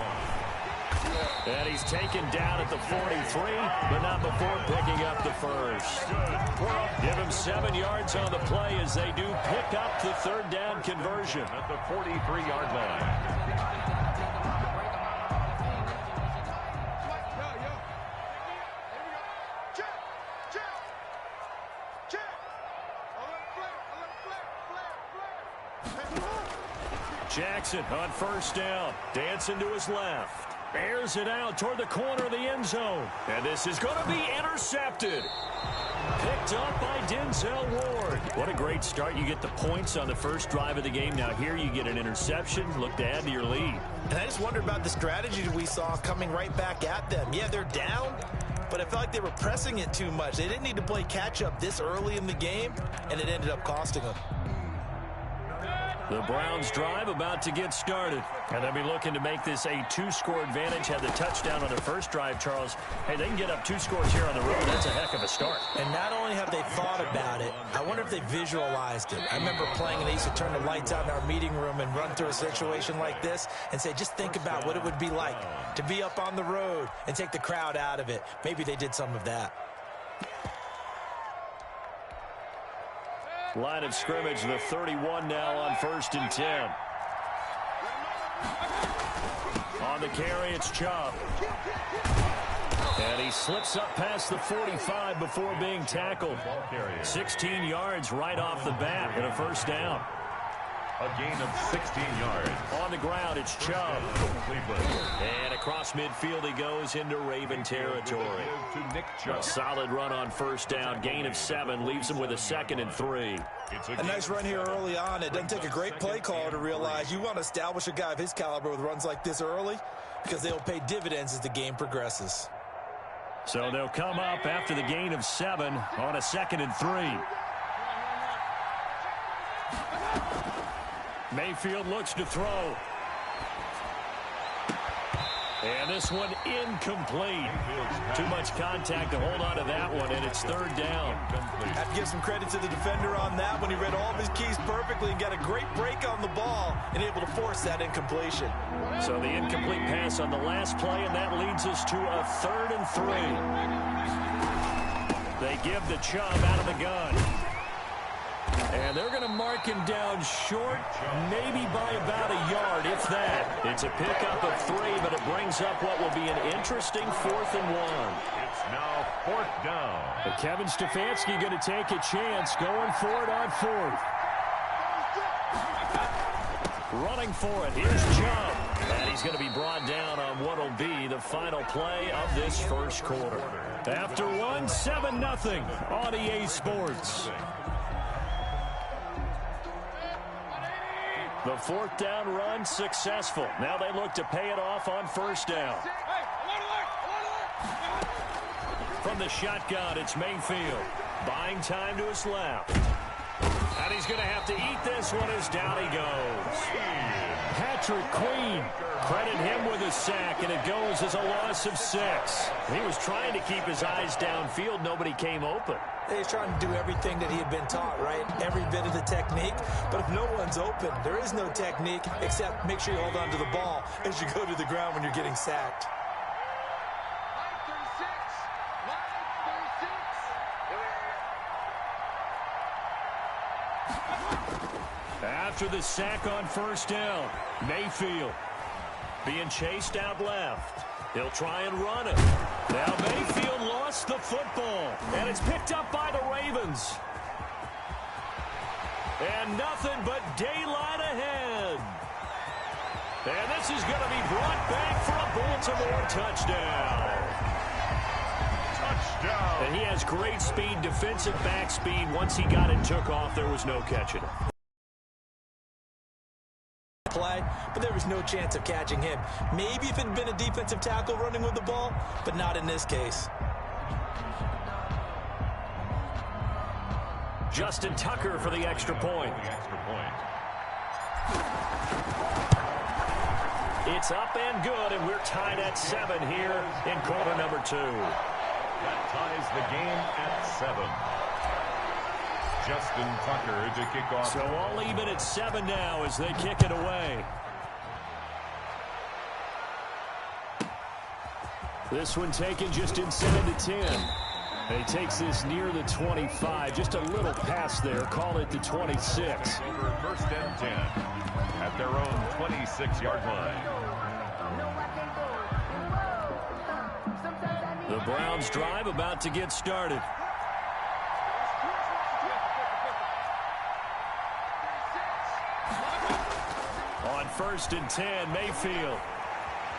Speaker 3: And he's taken down at the 43, but not before picking up the first. Give him 7 yards on the play as they do pick up the 3rd down conversion.
Speaker 4: At the 43-yard line.
Speaker 3: Jackson on 1st down, dancing to his left. Airs it out toward the corner of the end zone. And this is going to be intercepted. Picked up by Denzel Ward. What a great start. You get the points on the first drive of the game. Now here you get an interception. Look to add to your lead.
Speaker 5: And I just wonder about the strategy that we saw coming right back at them. Yeah, they're down, but it felt like they were pressing it too much. They didn't need to play catch-up this early in the game, and it ended up costing them.
Speaker 3: The Browns drive about to get started. And they'll be looking to make this a 2-score advantage. Had the touchdown on their first drive, Charles. Hey, they can get up 2 scores here on the road. That's a heck of a start.
Speaker 5: And not only have they thought about it, I wonder if they visualized it. I remember playing and they used to turn the lights out in our meeting room and run through a situation like this and say, just think about what it would be like to be up on the road and take the crowd out of it. Maybe they did some of that.
Speaker 3: Line of scrimmage, the 31 now on 1st and 10. On the carry, it's Chubb. And he slips up past the 45 before being tackled. 16 yards right off the bat and a first down.
Speaker 4: A gain of 16 yards.
Speaker 3: On the ground, it's Chubb. And across midfield he goes into Raven territory. A solid run on first down. Gain of 7 leaves him with a 2nd and 3.
Speaker 5: A nice run here early on. It doesn't take a great play caller to realize you want to establish a guy of his caliber with runs like this early because they'll pay dividends as the game progresses.
Speaker 3: So they'll come up after the gain of 7 on a 2nd and 3. Mayfield looks to throw. And this one incomplete. Too much contact to hold on to that one, and it's 3rd down.
Speaker 5: I have to give some credit to the defender on that when he read all of his keys perfectly and got a great break on the ball and able to force that incompletion.
Speaker 3: So the incomplete pass on the last play, and that leads us to a 3rd and 3. They give the Chubb out of the gun. And they're going to mark him down short, maybe by about a yard, if that. It's a pickup of 3, but it brings up what will be an interesting 4th and 1.
Speaker 4: It's now 4th down.
Speaker 3: But Kevin Stefanski going to take a chance, going for it on 4th. Running for it, here's Chubb. And he's going to be brought down on what will be the final play of this first quarter. After 1, 7-0 on EA Sports. The 4th down run successful. Now they look to pay it off on first down. From the shotgun, it's Mayfield. Buying time to his left. And he's going to have to eat this one as down he goes. Patrick Queen. Credit him with a sack, and it goes as a loss of 6. He was trying to keep his eyes downfield. Nobody came open.
Speaker 5: He's trying to do everything that he had been taught, right? Every bit of the technique. But if no one's open, there is no technique except make sure you hold on to the ball as you go to the ground when you're getting sacked.
Speaker 3: After the sack on first down, Mayfield being chased out left. He'll try and run it. Now Mayfield lost the football, and it's picked up by the Ravens. And nothing but daylight ahead. And this is going to be brought back for a Baltimore touchdown.
Speaker 4: Touchdown.
Speaker 3: And he has great speed, defensive back speed. Once he got it and took off, there was no catching it.
Speaker 5: Play, but there was no chance of catching him. Maybe if it had been a defensive tackle running with the ball, but not in this case.
Speaker 3: Justin Tucker for the extra point. It's up and good, and we're tied at 7 here in quarter number 2.
Speaker 4: That ties the game at 7. Justin Tucker to kick off.
Speaker 3: So all even at 7 now as they kick it away. This one taken just inside the 10. And he takes this near the 25. Just a little pass there. Call it the 26.
Speaker 4: Over 1st and 10 at their own 26-yard line.
Speaker 3: The Browns drive about to get started. On 1st and 10, Mayfield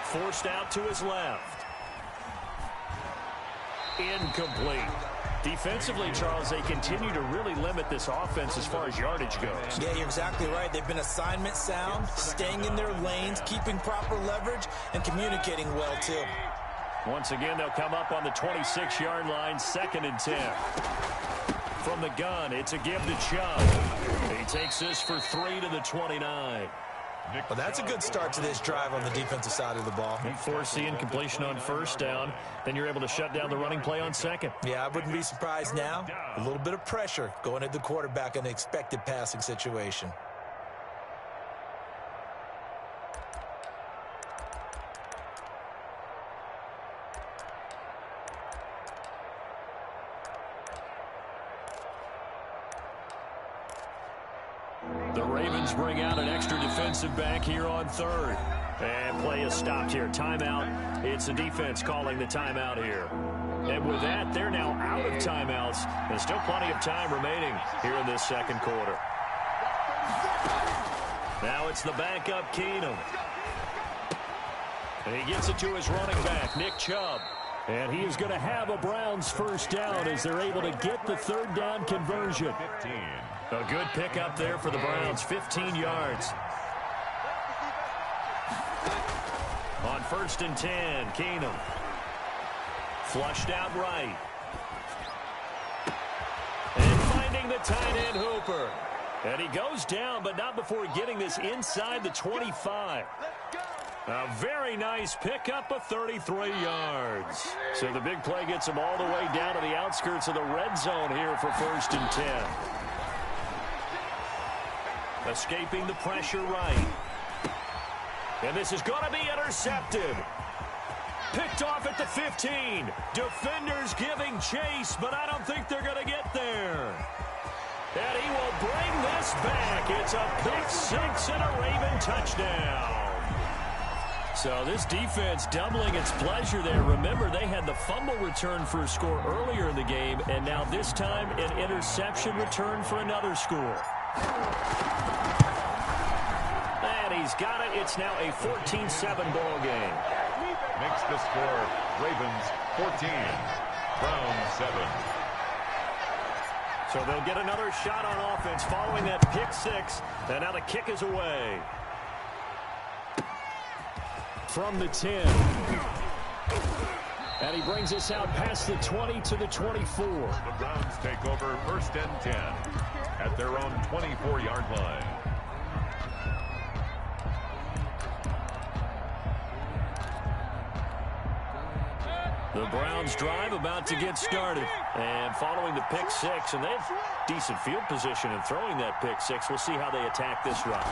Speaker 3: forced out to his left. Incomplete. Defensively, Charles, they continue to really limit this offense as far as yardage goes.
Speaker 5: Yeah, you're exactly right. They've been assignment sound, staying in their lanes, keeping proper leverage, and communicating well, too.
Speaker 3: Once again, they'll come up on the 26-yard line, 2nd and 10. From the gun, it's a give to Chubb. He takes this for 3 to the 29.
Speaker 5: Well, that's a good start to this drive on the defensive side of the ball.
Speaker 3: You force the incompletion on first down, then you're able to shut down the running play on second.
Speaker 5: Yeah, I wouldn't be surprised now. A little bit of pressure going at the quarterback in an expected passing situation.
Speaker 3: The Ravens bring out an extra defensive back here on third. And play is stopped here. Timeout. It's the defense calling the timeout here. And with that, they're now out of timeouts. There's still plenty of time remaining here in this second quarter. Now it's the backup Keenum. And he gets it to his running back, Nick Chubb. And he is going to have a Browns first down as they're able to get the third down conversion.
Speaker 4: 15.
Speaker 3: A good pickup there for the Browns, 15 yards. On 1st and 10, Keenum. Flushed out right. And finding the tight end Hooper. And he goes down, but not before getting this inside the 25. A very nice pickup of 33 yards. So the big play gets him all the way down to the outskirts of the red zone here for 1st and 10. Escaping the pressure right. And this is going to be intercepted. Picked off at the 15. Defenders giving chase, but I don't think they're going to get there. And he will bring this back. It's a pick six and a Raven touchdown. So this defense doubling its pleasure there. Remember, they had the fumble return for a score earlier in the game, and now this time an interception return for another score. And he's got it. It's now a 14-7 ball game.
Speaker 4: Makes the score Ravens 14, Browns 7.
Speaker 3: So they'll get another shot on offense following that pick six. And now the kick is away. From the 10. And he brings us out past the 20 to the 24.
Speaker 4: The Browns take over 1st and 10 at their own 24-yard line.
Speaker 3: The Browns drive about to get started. And following the pick six, and they have decent field position in throwing that pick six. We'll see how they attack this run.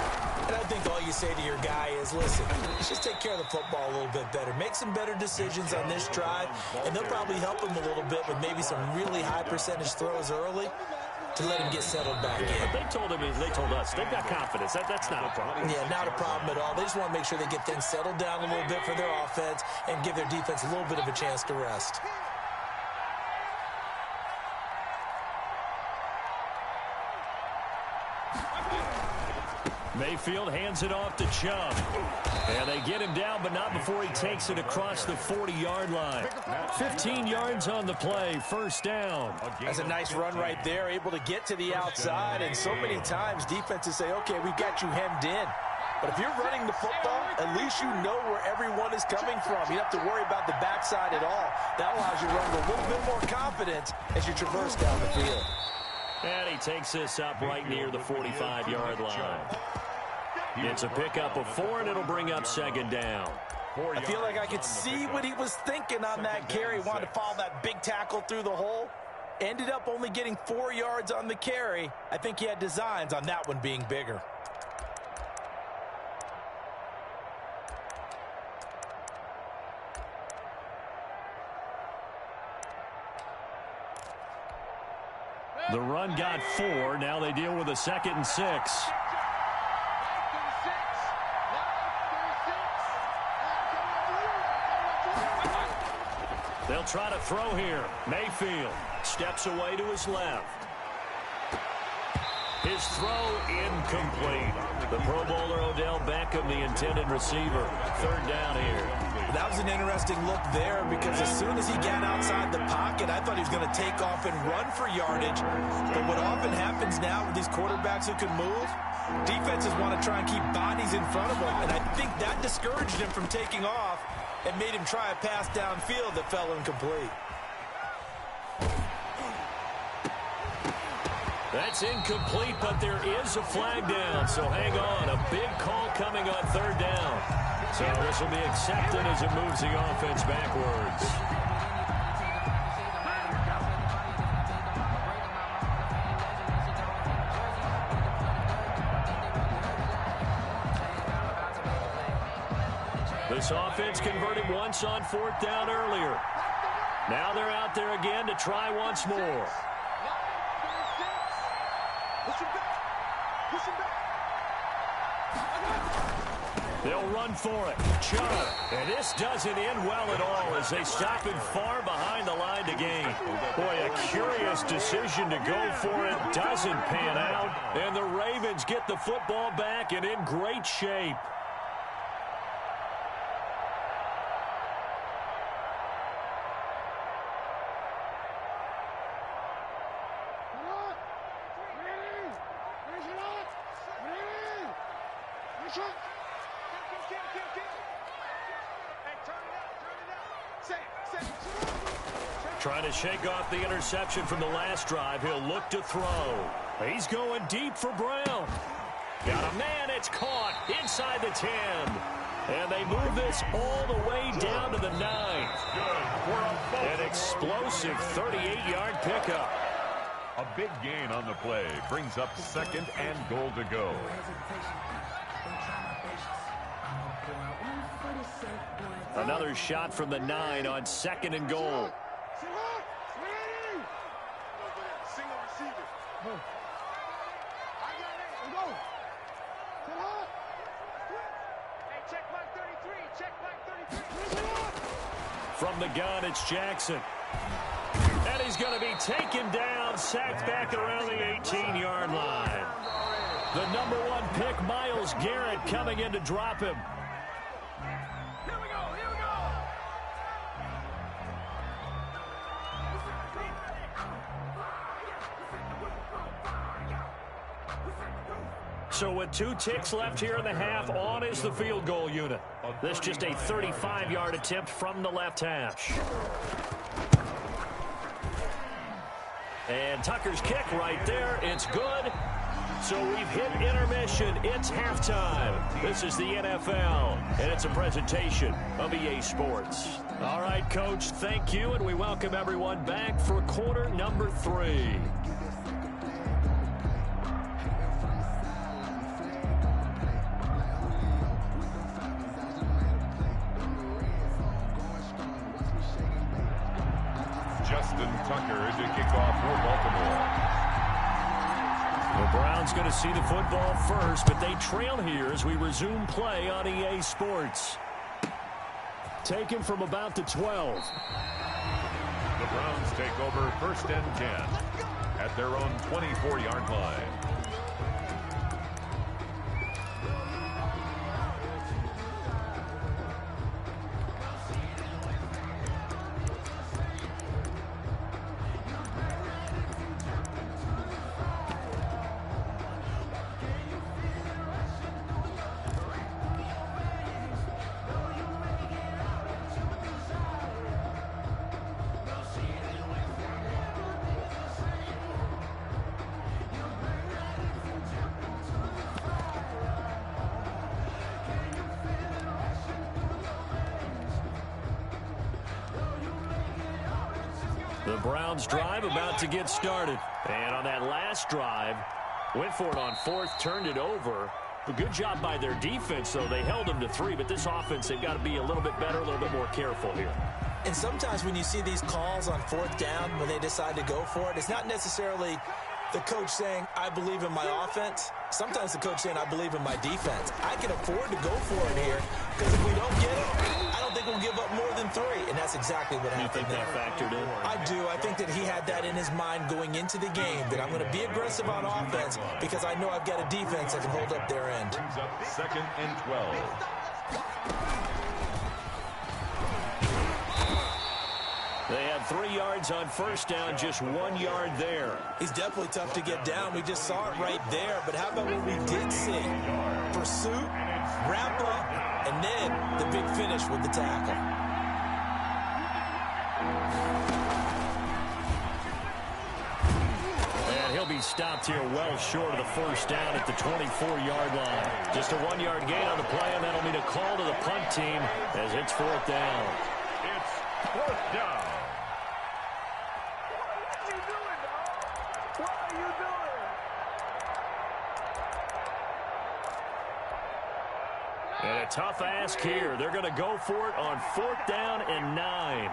Speaker 5: And I think all you say to your guy is, listen, let's just take care of the football a little bit better. Make some better decisions on this drive, and they'll probably help him a little bit with maybe some really high percentage throws early to let him get settled back in.
Speaker 3: But they told us, they've got confidence. That's not a problem.
Speaker 5: Yeah, not a problem at all. They just want to make sure they get things settled down a little bit for their offense and give their defense a little bit of a chance to rest.
Speaker 3: Mayfield hands it off to Chubb. And they get him down, but not before he takes it across the 40-yard line. 15 yards on the play, 1st down.
Speaker 5: That's a nice run right there, able to get to the outside. And so many times defenses say, okay, we've got you hemmed in. But if you're running the football, at least you know where everyone is coming from. You don't have to worry about the backside at all. That allows you to run with a little bit more confidence as you traverse down the field.
Speaker 3: And he takes this up right near the 45-yard line. It's a pickup of 4, and it'll bring up 2nd down.
Speaker 5: I feel like I could see what he was thinking on that carry. Wanted to follow that big tackle through the hole. Ended up only getting 4 yards on the carry. I think he had designs on that one being bigger.
Speaker 3: The run got 4. Now they deal with a 2nd and 6. They'll try to throw here. Mayfield steps away to his left. His throw incomplete. The Pro Bowler Odell Beckham, the intended receiver. 3rd down here.
Speaker 5: That was an interesting look there because as soon as he got outside the pocket, I thought he was going to take off and run for yardage. But what often happens now with these quarterbacks who can move, defenses want to try and keep bodies in front of them. And I think that discouraged him from taking off and made him try a pass downfield that fell incomplete.
Speaker 3: That's incomplete, but there is a flag down, so hang on. A big call coming on third down. So this will be accepted as it moves the offense backwards. This offense converted once on fourth down earlier. Now they're out there again to try once more. They'll run for it. Chubb. And this doesn't end well at all as they stop him far behind the line to gain. Boy, a curious decision to go for it. Doesn't pan out. And the Ravens get the football back and in great shape. Trying to shake off the interception from the last drive. He'll look to throw. He's going deep for Brown. Got a man. It's caught inside the 10. And they move this all the way down to the 9. An explosive 38-yard pickup.
Speaker 4: A big gain on the play brings up 2nd and goal to go.
Speaker 3: Another shot from the 9 on 2nd and goal. From the gun, it's Jackson. And he's going to be taken down, sacked back around the 18-yard line. The #1 pick, Myles Garrett, coming in to drop him. So with 2 ticks left here in the half, on is the field goal unit. This just a 35-yard attempt from the left hash. And Tucker's kick right there. It's good. So we've hit intermission. It's halftime. This is the NFL, and it's a presentation of EA Sports. All right, Coach, thank you, and we welcome everyone back for quarter number 3.
Speaker 4: Tucker to kick off for Baltimore.
Speaker 3: The Browns going to see the football first, but they trail here as we resume play on EA Sports. Taken from about the 12.
Speaker 4: The Browns take over 1st and 10 at their own 24-yard line.
Speaker 3: The Browns drive about to get started. And on that last drive, went for it on 4th, turned it over. A good job by their defense, though. They held them to 3, but this offense, they've got to be a little bit better, a little bit more careful here.
Speaker 5: And sometimes when you see these calls on 4th down, when they decide to go for it, it's not necessarily the coach saying, I believe in my offense. Sometimes the coach saying, I believe in my defense. I can afford to go for it here because if we don't get it, I don't think we'll give up more than 3. And that's exactly what happened.
Speaker 3: You think that factored in?
Speaker 5: I do. I think that he had that in his mind going into the game, that I'm going to be aggressive on offense because I know I've got a defense that can hold up their end.
Speaker 4: Brings up 2nd and 12.
Speaker 3: They had 3 yards on 1st down, just 1 yard there.
Speaker 5: He's definitely tough to get down. We just saw it right there. But how about what we did see? Pursuit, wrap up, and then the big finish with the tackle.
Speaker 3: And he'll be be stopped here well short of the first down at the 24-yard line. Just a 1-yard gain on the play, and that'll mean a call to the punt team as it's 4th down.
Speaker 4: It's 4th down.
Speaker 3: And a tough ask here. They're going to go for it on 4th down and 9.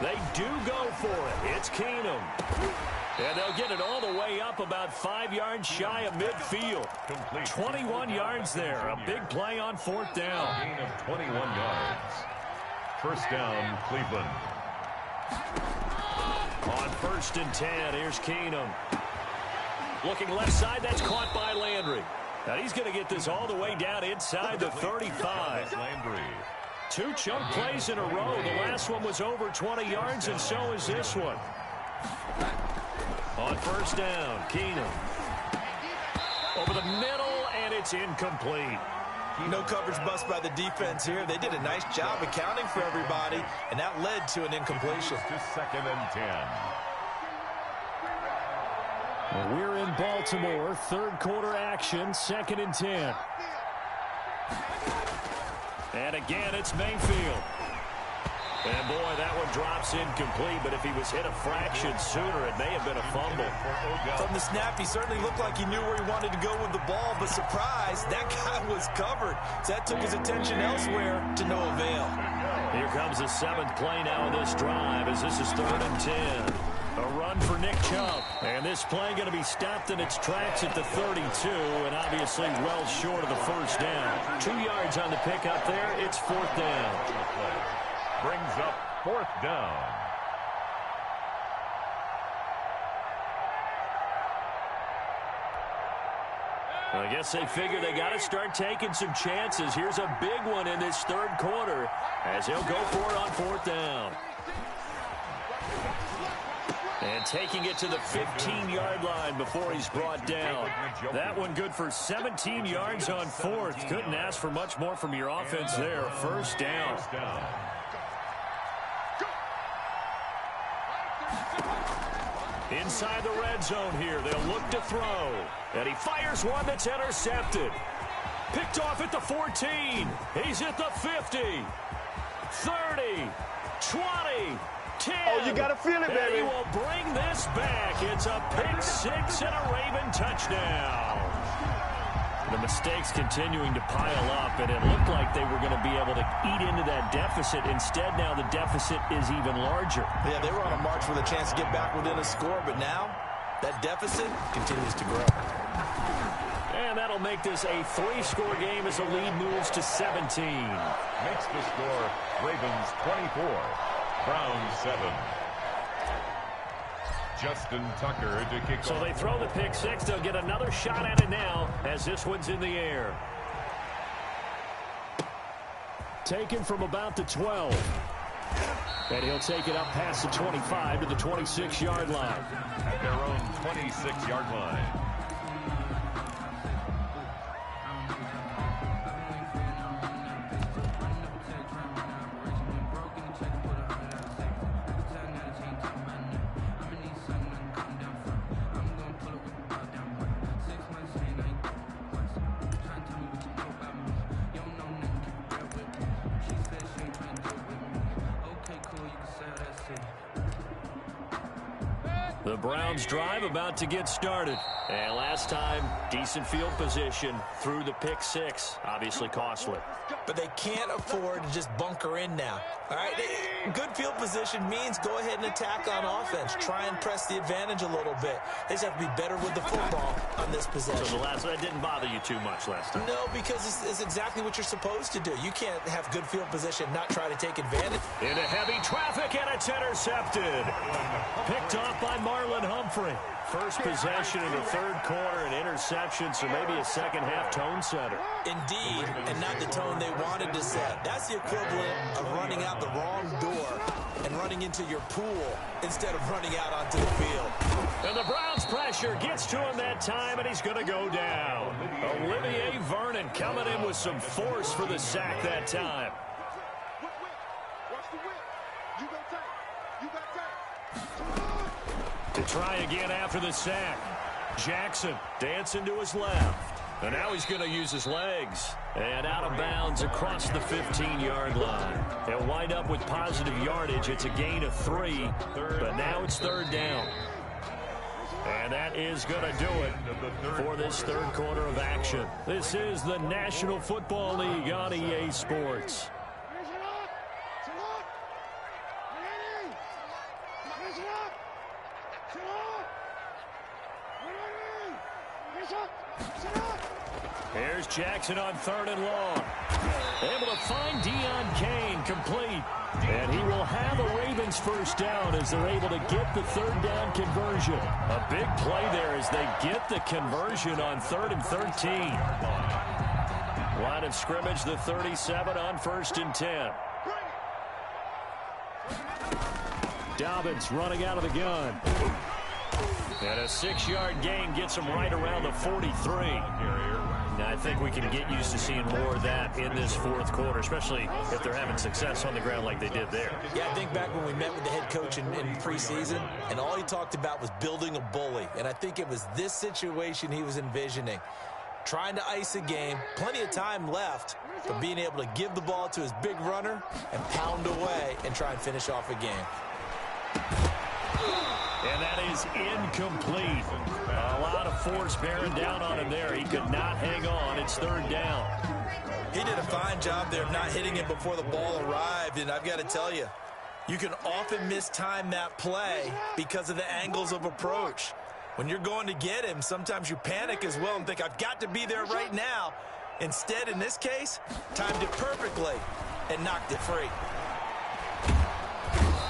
Speaker 3: They do go for it. It's Keenum. And they'll get it all the way up about 5 yards shy of midfield. 21 yards there. A big play on 4th down.
Speaker 4: Gain of 21 yards. 1st down, Cleveland.
Speaker 3: On 1st and 10, here's Keenum. Looking left side, that's caught by Landry. Now he's going to get this all the way down inside the 35.
Speaker 4: Landry.
Speaker 3: 2 chunk plays in a row. The last one was over 20 yards, and so is this one. On 1st down, Keenum. Over the middle, and it's incomplete.
Speaker 5: No coverage bust by the defense here. They did a nice job accounting for everybody, and that led to an incompletion.
Speaker 4: To 2nd and 10.
Speaker 3: Well, we're in Baltimore. 3rd quarter action, 2nd and 10. And again, it's Mayfield. And boy, that one drops incomplete, but if he was hit a fraction sooner, it may have been a fumble.
Speaker 5: From the snap, he certainly looked like he knew where he wanted to go with the ball, but surprise, that guy was covered. So that took his attention elsewhere to no avail.
Speaker 3: Here comes the 7th play now of this drive as this is 3rd and 10. A run for Nick Chubb. And this play going to be stopped in its tracks at the 32, and obviously well short of the first down. 2 yards on the pickup there. It's 4th down.
Speaker 4: Brings up 4th down.
Speaker 3: I guess they figure they got to start taking some chances. Here's a big one in this 3rd quarter as he'll go for it on 4th down. And taking it to the 15-yard line before he's brought down. That one good for 17 yards on 4th. Couldn't ask for much more from your offense there. 1st down. Inside the red zone here. They'll look to throw. And he fires one that's intercepted. Picked off at the 14. He's at the 50. 30. 20. 10.
Speaker 8: Oh, you got to feel it, baby.
Speaker 3: And he will bring this back. It's a pick 6 and a Raven touchdown. The mistakes continuing to pile up, and it looked like they were going to be able to eat into that deficit. Instead, now the deficit is even larger.
Speaker 5: Yeah, they were on a march with a chance to get back within a score, but now that deficit continues to grow.
Speaker 3: And that'll make this a 3-score game as the lead moves to 17.
Speaker 4: Makes the score Ravens 24, Browns 7. Justin Tucker to kick off.
Speaker 3: So they throw the pick 6. They'll get another shot at it now as this one's in the air. Taken from about the 12. And he'll take it up past the 25 to the 26-yard line.
Speaker 4: At their own 26-yard line.
Speaker 3: The Browns drive about to get started. And last time, decent field position through the pick 6. Obviously costly.
Speaker 5: But they can't afford to just bunker in now. All right, good field position means go ahead and attack on offense. Try and press the advantage a little bit. They just have to be better with the football on this possession.
Speaker 3: So the last one didn't bother you too much last time?
Speaker 5: No, because it's exactly what you're supposed to do. You can't have good field position, not try to take advantage.
Speaker 3: Into heavy traffic, and it's intercepted. Picked off by Marlon Humphrey. First possession in the 3rd quarter, an interception, so maybe a second-half tone setter.
Speaker 5: Indeed, and not the tone they wanted to set. That's the equivalent of running out the wrong door and running into your pool instead of running out onto the field.
Speaker 3: And the Browns pressure gets to him that time, and he's going to go down. Olivier Vernon coming in with some force for the sack that time.
Speaker 8: Watch the whip. You got time. You got time.
Speaker 3: To try again after the sack. Jackson dancing to his left. And now he's going to use his legs. And out of bounds across the 15-yard line. They'll wind up with positive yardage. It's a gain of 3, but now it's third down. And that is going to do it for this third quarter of action. This is the National Football League on EA Sports. Here's Jackson on 3rd and long. Able to find Deion Kane complete. And he will have a Ravens first down as they're able to get the third down conversion. A big play there as they get the conversion on 3rd and 13. Line of scrimmage, the 37 on 1st and 10. Dobbins running out of the gun. And a 6-yard gain gets him right around the 43. Now, I think we can get used to seeing more of that in this fourth quarter, especially if they're having success on the ground like they did there.
Speaker 5: Yeah, I think back when we met with the head coach in preseason, and all he talked about was building a bully. And I think it was this situation he was envisioning. Trying to ice a game, plenty of time left, but being able to give the ball to his big runner and pound away and try and finish off a game.
Speaker 3: And that is incomplete. A lot of force bearing down on him there. He could not hang on. It's third down.
Speaker 5: He did a fine job there of not hitting it before the ball arrived. And I've got to tell you, you can often mistime that play because of the angles of approach. When you're going to get him, sometimes you panic as well and think, I've got to be there right now. Instead, in this case, timed it perfectly and knocked it free.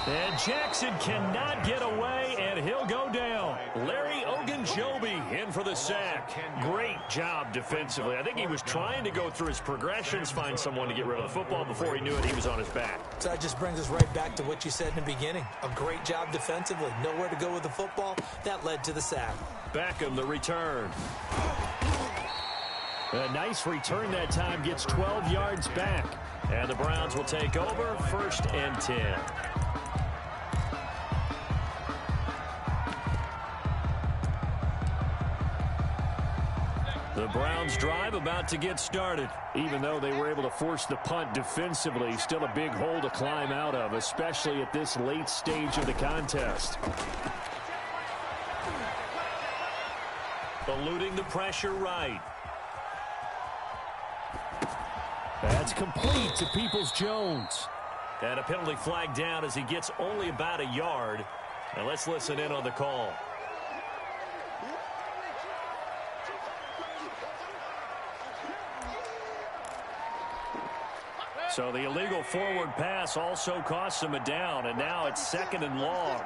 Speaker 3: And Jackson cannot get away, and he'll go down. Larry Ogunjobi in for the sack. Great job defensively. I think he was trying to go through his progressions, find someone to get rid of the football. Before he knew it, he was on his back.
Speaker 5: So that just brings us right back to what you said in the beginning. A great job defensively. Nowhere to go with the football. That led to the sack.
Speaker 3: Beckham, the return. A nice return that time. Gets 12 yards back. And the Browns will take over 1st and 10. The Browns drive about to get started. Even though they were able to force the punt defensively, still a big hole to climb out of, especially at this late stage of the contest. Eluding the pressure right. That's complete to Peoples-Jones. And a penalty flag down as he gets only about a yard. Now let's listen in on the call. So the illegal forward pass also costs him a down, and now it's 2nd and long.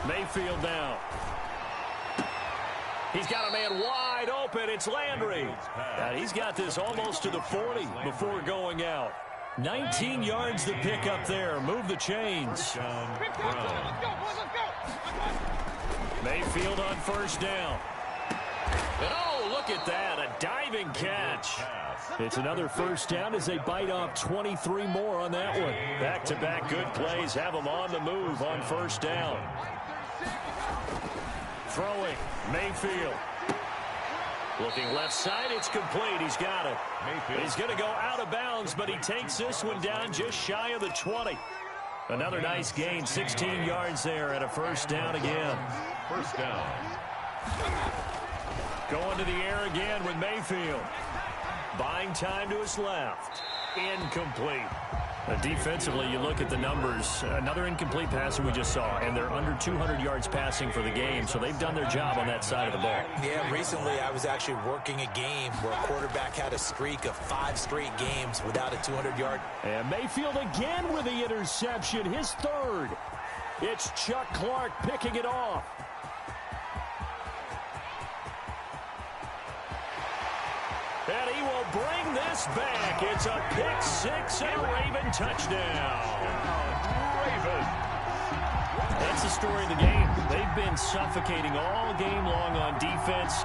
Speaker 3: Mayfield down. He's got a man wide open. It's Landry. And he's got this almost to the 40 before going out. 19 yards to pick up there. Move the chains. Mayfield on 1st down. And oh, look at that. A diving catch. It's another 1st down as they bite off 23 more on that one. Back-to-back good plays have them on the move on 1st down. Throwing, Mayfield. Looking left side, it's complete. He's got it. He's going to go out of bounds, but he takes this one down just shy of the 20. Another nice gain, 16 yards there and a 1st down again.
Speaker 4: 1st down.
Speaker 3: Going to the air again with Mayfield. Buying time to his left. Incomplete. Defensively, you look at the numbers. Another incomplete pass that we just saw, and they're under 200 yards passing for the game, so they've done their job on that side of the ball.
Speaker 5: Yeah, recently I was actually working a game where a quarterback had a streak of 5 straight games without a 200-yard.
Speaker 3: And Mayfield again with the interception, his 3rd. It's Chuck Clark picking it off. And he will bring this back. It's a pick 6 and a Raven touchdown.
Speaker 4: Ravens.
Speaker 3: That's the story of the game. They've been suffocating all game long on defense.